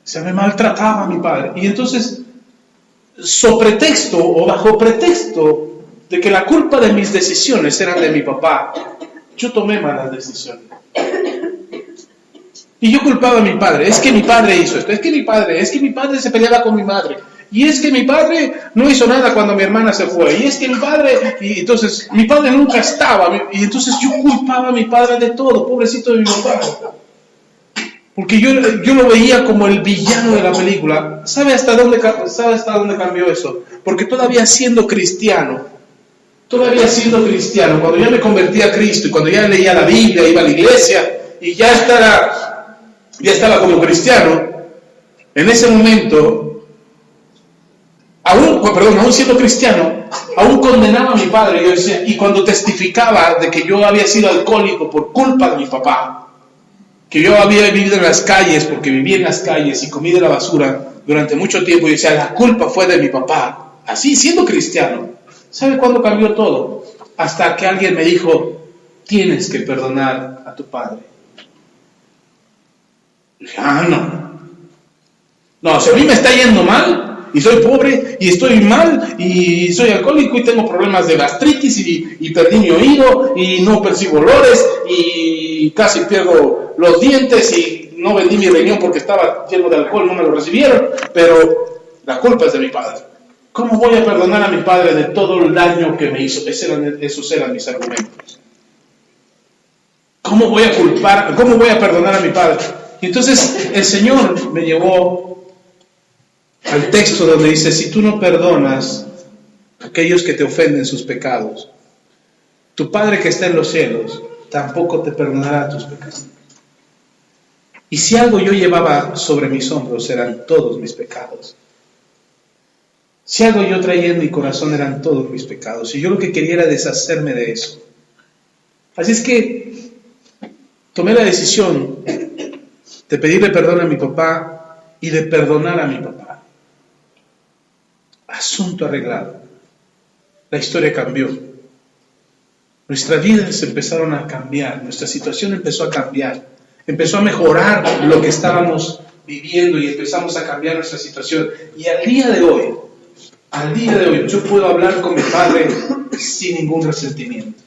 Se me maltrataba mi padre. Y entonces, bajo pretexto de que la culpa de mis decisiones eran de mi papá, yo tomé malas decisiones. Y yo culpaba a mi padre. Es que mi padre hizo esto. Es que mi padre se peleaba con mi madre. Y es que mi padre no hizo nada cuando mi hermana se fue. Y es que mi padre... Y entonces, mi padre nunca estaba. Y entonces yo culpaba a mi padre de todo. Pobrecito de mi papá. Porque yo lo veía como el villano de la película. ¿Sabe hasta dónde cambió eso? Porque todavía siendo cristiano, cuando ya me convertí a Cristo y cuando ya leía la Biblia, iba a la iglesia y ya estaba como cristiano, en ese momento... Aún siendo cristiano, aún condenaba a mi padre. Yo decía, y cuando testificaba de que yo había sido alcohólico por culpa de mi papá, que yo había vivido en las calles porque vivía en las calles y comí de la basura durante mucho tiempo, yo decía, la culpa fue de mi papá. Así, siendo cristiano. ¿Sabe cuándo cambió todo? Hasta que alguien me dijo, tienes que perdonar a tu padre. Y dije, no, si a mí me está yendo mal, y soy pobre, y estoy mal, y soy alcohólico, y tengo problemas de gastritis, y perdí mi oído, y no percibo olores, y casi pierdo los dientes, y no vendí mi riñón porque estaba lleno de alcohol, no me lo recibieron, pero la culpa es de mi padre. ¿Cómo voy a perdonar a mi padre de todo el daño que me hizo? Esos eran mis argumentos. ¿Cómo voy a perdonar a mi padre? Y entonces el Señor me llevó al texto donde dice, si tú no perdonas a aquellos que te ofenden sus pecados, tu Padre que está en los cielos tampoco te perdonará tus pecados. Y si algo yo llevaba sobre mis hombros eran todos mis pecados. Si algo yo traía en mi corazón eran todos mis pecados. Y yo lo que quería era deshacerme de eso. Así es que tomé la decisión de pedirle perdón a mi papá y de perdonar a mi papá. Asunto arreglado. La historia cambió. Nuestras vidas empezaron a cambiar. Nuestra situación empezó a cambiar. Empezó a mejorar lo que estábamos viviendo y empezamos a cambiar nuestra situación. Y al día de hoy, yo puedo hablar con mi padre sin ningún resentimiento.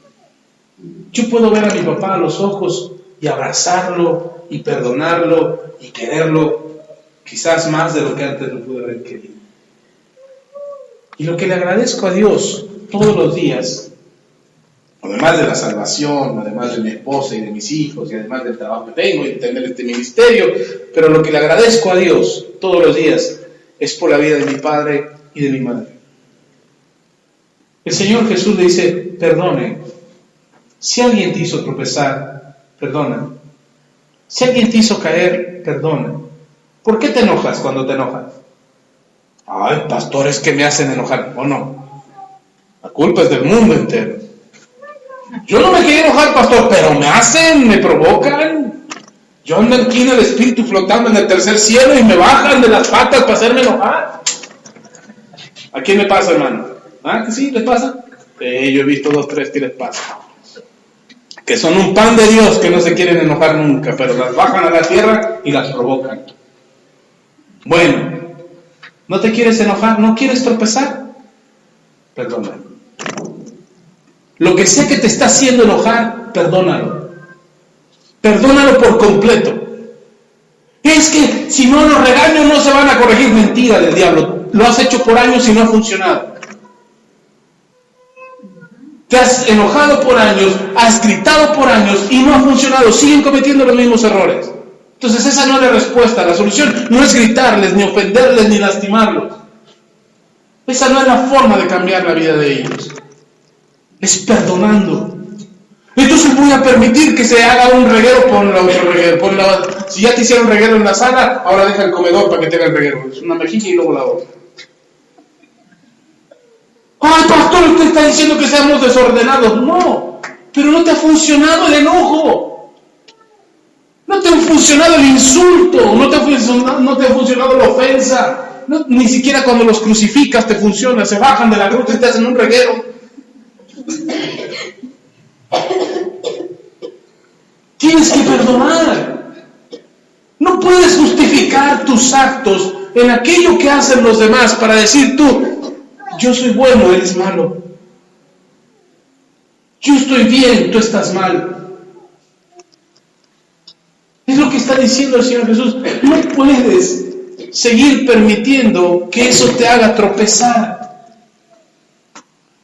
Yo puedo ver a mi papá a los ojos y abrazarlo y perdonarlo y quererlo, quizás más de lo que antes lo pude haber querido. Y lo que le agradezco a Dios todos los días, además de la salvación, además de mi esposa y de mis hijos, y además del trabajo que tengo y de tener este ministerio, pero lo que le agradezco a Dios todos los días es por la vida de mi padre y de mi madre. El Señor Jesús le dice, perdone. Si alguien te hizo tropezar, perdona. Si alguien te hizo caer, perdona. ¿Por qué te enojas cuando te enojas? Ay, pastores que me hacen enojar. ¿O no? La culpa es del mundo entero. Yo no me quería enojar, pastor, pero me provocan. Yo ando aquí en el espíritu flotando en el tercer cielo y me bajan de las patas para hacerme enojar. ¿A quién le pasa, hermano? ¿Ah, que sí, les pasa? Yo he visto 2, 3 que les pasa. Que son un pan de Dios que no se quieren enojar nunca, pero las bajan a la tierra y las provocan. Bueno, ¿no te quieres enojar? ¿No quieres tropezar? Perdónalo. Lo que sea que te está haciendo enojar, perdónalo. Perdónalo por completo. Es que si no los regaño no se van a corregir. Mentira del diablo. Lo has hecho por años y no ha funcionado. Te has enojado por años, has gritado por años y no ha funcionado. Siguen cometiendo los mismos errores. Entonces esa no es la respuesta. La solución no es gritarles, ni ofenderles, ni lastimarlos. Esa no es la forma de cambiar la vida de ellos. Es perdonando. Entonces voy a permitir que se haga un reguero, ponla otro reguero. Si ya te hicieron reguero en la sala, ahora deja el comedor para que te haga el reguero. Es una mejilla y luego la otra. Ay, pastor, usted está diciendo que seamos desordenados. No, pero no te ha funcionado el enojo, no te ha funcionado el insulto, no te ha funcionado la ofensa, ni siquiera cuando los crucificas te funciona, se bajan de la cruz y te hacen un reguero. Tienes que perdonar. No puedes justificar tus actos en aquello que hacen los demás para decir tú, yo soy bueno, eres malo. Yo estoy bien, tú estás mal. Es lo que está diciendo el Señor Jesús. No puedes seguir permitiendo que eso te haga tropezar.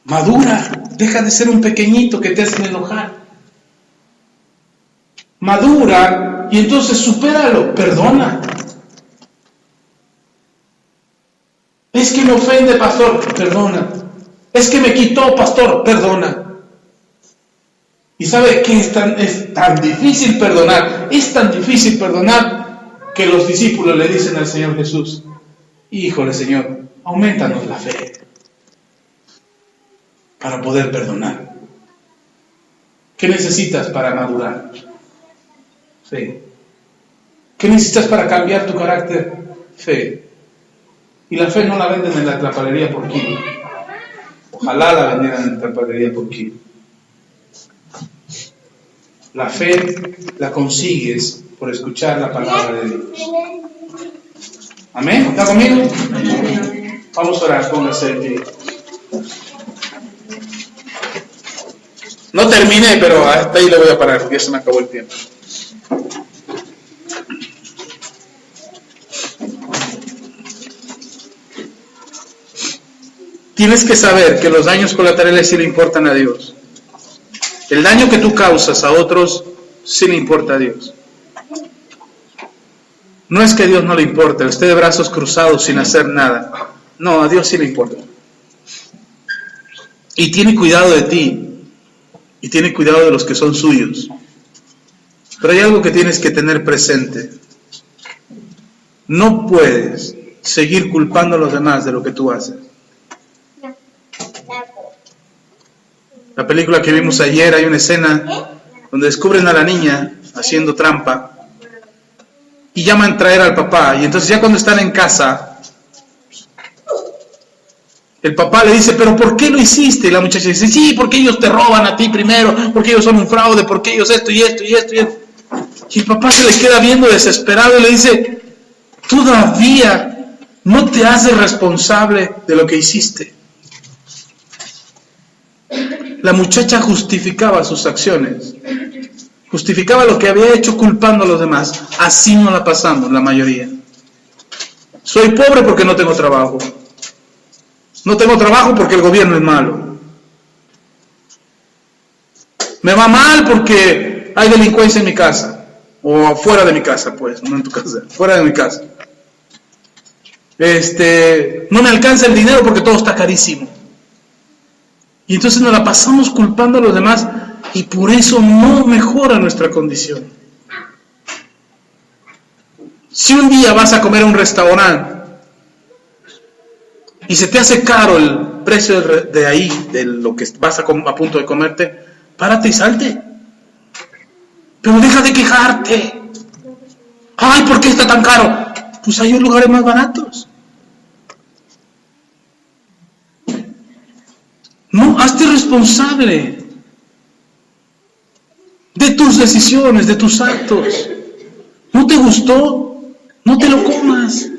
Madura, deja de ser un pequeñito que te hacen enojar. Madura y entonces supéralo, perdona. Es que me ofende, pastor, perdona. Es que me quitó, pastor, perdona. ¿Y sabe qué es tan difícil perdonar? Es tan difícil perdonar que los discípulos le dicen al Señor Jesús, híjole Señor, aumentanos la fe para poder perdonar. ¿Qué necesitas para madurar? Fe. ¿Qué necesitas para cambiar tu carácter? Fe. Y la fe no la venden en la trapalería por kilo. Ojalá la vendieran en la trapalería por kilo. La fe la consigues por escuchar la palabra de Dios. ¿Amén? ¿Está conmigo? Vamos a orar, póngase de pie. No terminé, pero hasta ahí le voy a parar, porque ya se me acabó el tiempo. Tienes que saber que los daños colaterales sí le importan a Dios. El daño que tú causas a otros sí le importa a Dios. No es que a Dios no le importe, esté de brazos cruzados sin hacer nada. No, a Dios sí le importa. Y tiene cuidado de ti. Y tiene cuidado de los que son suyos. Pero hay algo que tienes que tener presente. No puedes seguir culpando a los demás de lo que tú haces. La película que vimos ayer, hay una escena donde descubren a la niña haciendo trampa y llaman a traer al papá. Y entonces ya cuando están en casa, el papá le dice, ¿pero por qué lo hiciste? Y la muchacha dice, sí, porque ellos te roban a ti primero, porque ellos son un fraude, porque ellos esto y esto y esto y esto. Y el papá se le queda viendo desesperado y le dice, todavía no te haces responsable de lo que hiciste. La muchacha justificaba sus acciones, justificaba lo que había hecho culpando a los demás. Así no la pasamos la mayoría. Soy pobre porque no tengo trabajo. No tengo trabajo porque el gobierno es malo. Me va mal porque hay delincuencia en mi casa. O fuera de mi casa, pues, no en tu casa, fuera de mi casa. No me alcanza el dinero porque todo está carísimo. Y entonces nos la pasamos culpando a los demás y por eso no mejora nuestra condición. Si un día vas a comer a un restaurante y se te hace caro el precio de ahí, de lo que vas a punto de comerte, párate y salte. Pero deja de quejarte. Ay, ¿por qué está tan caro? Pues hay lugares más baratos. No, hazte responsable de tus decisiones, de tus actos. ¿No te gustó? No te lo comas.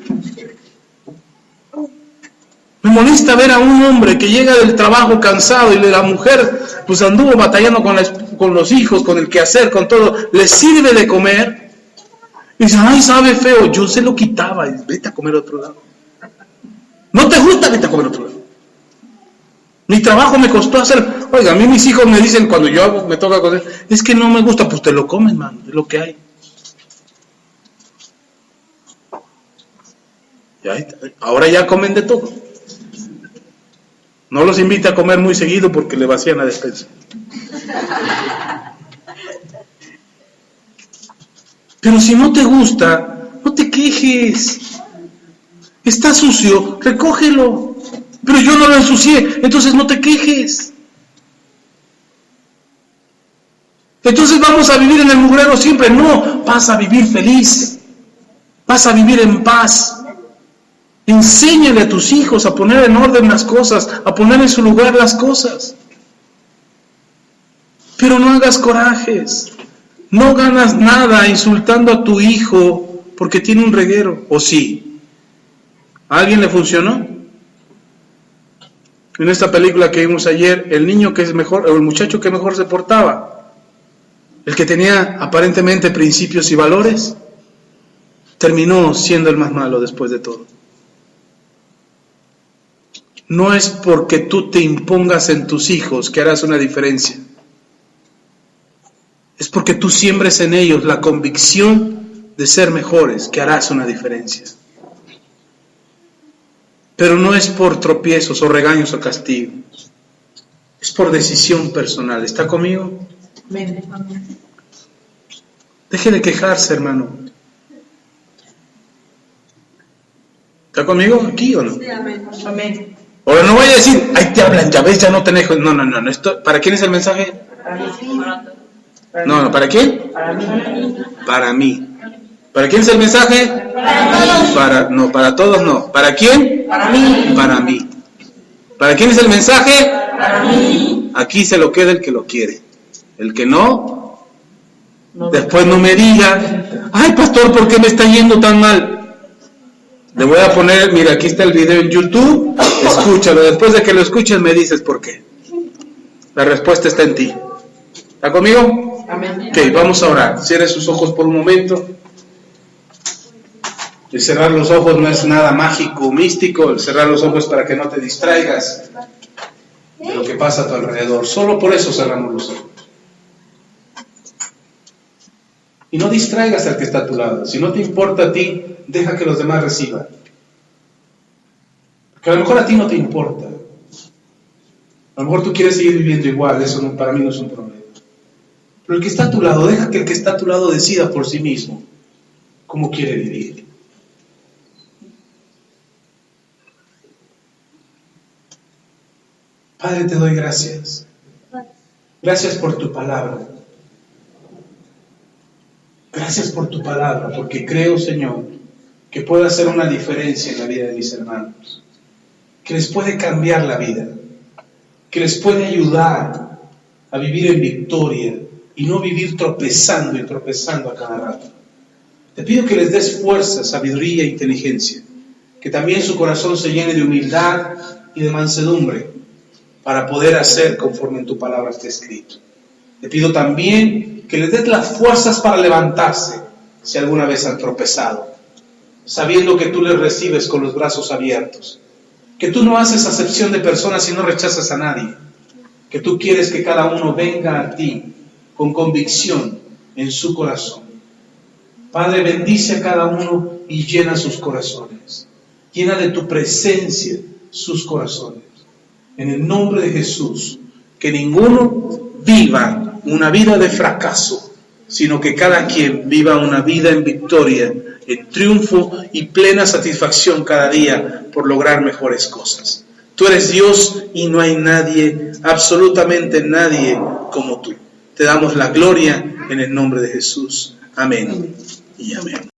Me molesta ver a un hombre que llega del trabajo cansado y la mujer pues anduvo batallando con los hijos, con el quehacer, con todo. Le sirve de comer y dice, ay, sabe feo. Yo se lo quitaba y vete a comer a otro lado. ¿No te gusta? Vete a comer a otro lado. Mi trabajo me costó hacer. Oiga, a mí mis hijos me dicen cuando yo me toca comer, es que no me gusta, pues te lo comes, man, es lo que hay. Ahora ya comen de todo. No los invita a comer muy seguido porque le vacían la despensa. Pero si no te gusta, no te quejes. Está sucio, recógelo. Pero yo no lo ensucié, entonces no te quejes. Entonces vamos a vivir en el mugrero siempre. No, vas a vivir feliz, vas a vivir en paz. Enséñale a tus hijos a poner en orden las cosas, a poner en su lugar las cosas. Pero no hagas corajes. No ganas nada insultando a tu hijo porque tiene un reguero. ¿O sí? ¿A alguien le funcionó? En esta película que vimos ayer, el niño que es mejor, o el muchacho que mejor se portaba, el que tenía aparentemente principios y valores, terminó siendo el más malo después de todo. No es porque tú te impongas en tus hijos que harás una diferencia. Es porque tú siembres en ellos la convicción de ser mejores que harás una diferencia. Pero no es por tropiezos o regaños o castigos. Es por decisión personal. ¿Está conmigo? Amén. Deje de quejarse, hermano. ¿Está conmigo aquí o no? Sí, amén. Amén. Ahora no vaya a decir, ahí te hablan, ya ves, ya no tenés. No. Esto, ¿para quién es el mensaje? Para mí. No, ¿para quién? Para mí. Para mí. ¿Para quién es el mensaje? Para todos. Para todos no. ¿Para quién? Para mí. Para mí. ¿Para quién es el mensaje? Para mí. Aquí se lo queda el que lo quiere. El que no, después no me diga, ay pastor, ¿por qué me está yendo tan mal? Le voy a poner, mira, aquí está el video en YouTube, escúchalo, después de que lo escuches me dices por qué. La respuesta está en ti. ¿Está conmigo? Amén. Ok, vamos a orar. Cierre sus ojos por un momento. El cerrar los ojos no es nada mágico, místico. El cerrar los ojos para que no te distraigas de lo que pasa a tu alrededor. Solo por eso cerramos los ojos. Y no distraigas al que está a tu lado. Si no te importa a ti, deja que los demás reciban. Porque a lo mejor a ti no te importa. A lo mejor tú quieres seguir viviendo igual. Eso no, para mí no es un problema. Pero el que está a tu lado, deja que el que está a tu lado decida por sí mismo cómo quiere vivir. Padre, te doy gracias. Gracias por tu palabra. Gracias por tu palabra, porque creo, Señor, que puede hacer una diferencia en la vida de mis hermanos, que les puede cambiar la vida, que les puede ayudar a vivir en victoria y no vivir tropezando y tropezando a cada rato. Te pido que les des fuerza, sabiduría e inteligencia, que también su corazón se llene de humildad y de mansedumbre para poder hacer conforme en tu palabra está escrito. Te pido también que les des las fuerzas para levantarse si alguna vez han tropezado, sabiendo que tú les recibes con los brazos abiertos, que tú no haces acepción de personas y no rechazas a nadie, que tú quieres que cada uno venga a ti con convicción en su corazón. Padre, bendice a cada uno y llena sus corazones, llena de tu presencia sus corazones. En el nombre de Jesús, que ninguno viva una vida de fracaso, sino que cada quien viva una vida en victoria, en triunfo y plena satisfacción cada día por lograr mejores cosas. Tú eres Dios y no hay nadie, absolutamente nadie como tú. Te damos la gloria en el nombre de Jesús. Amén y amén.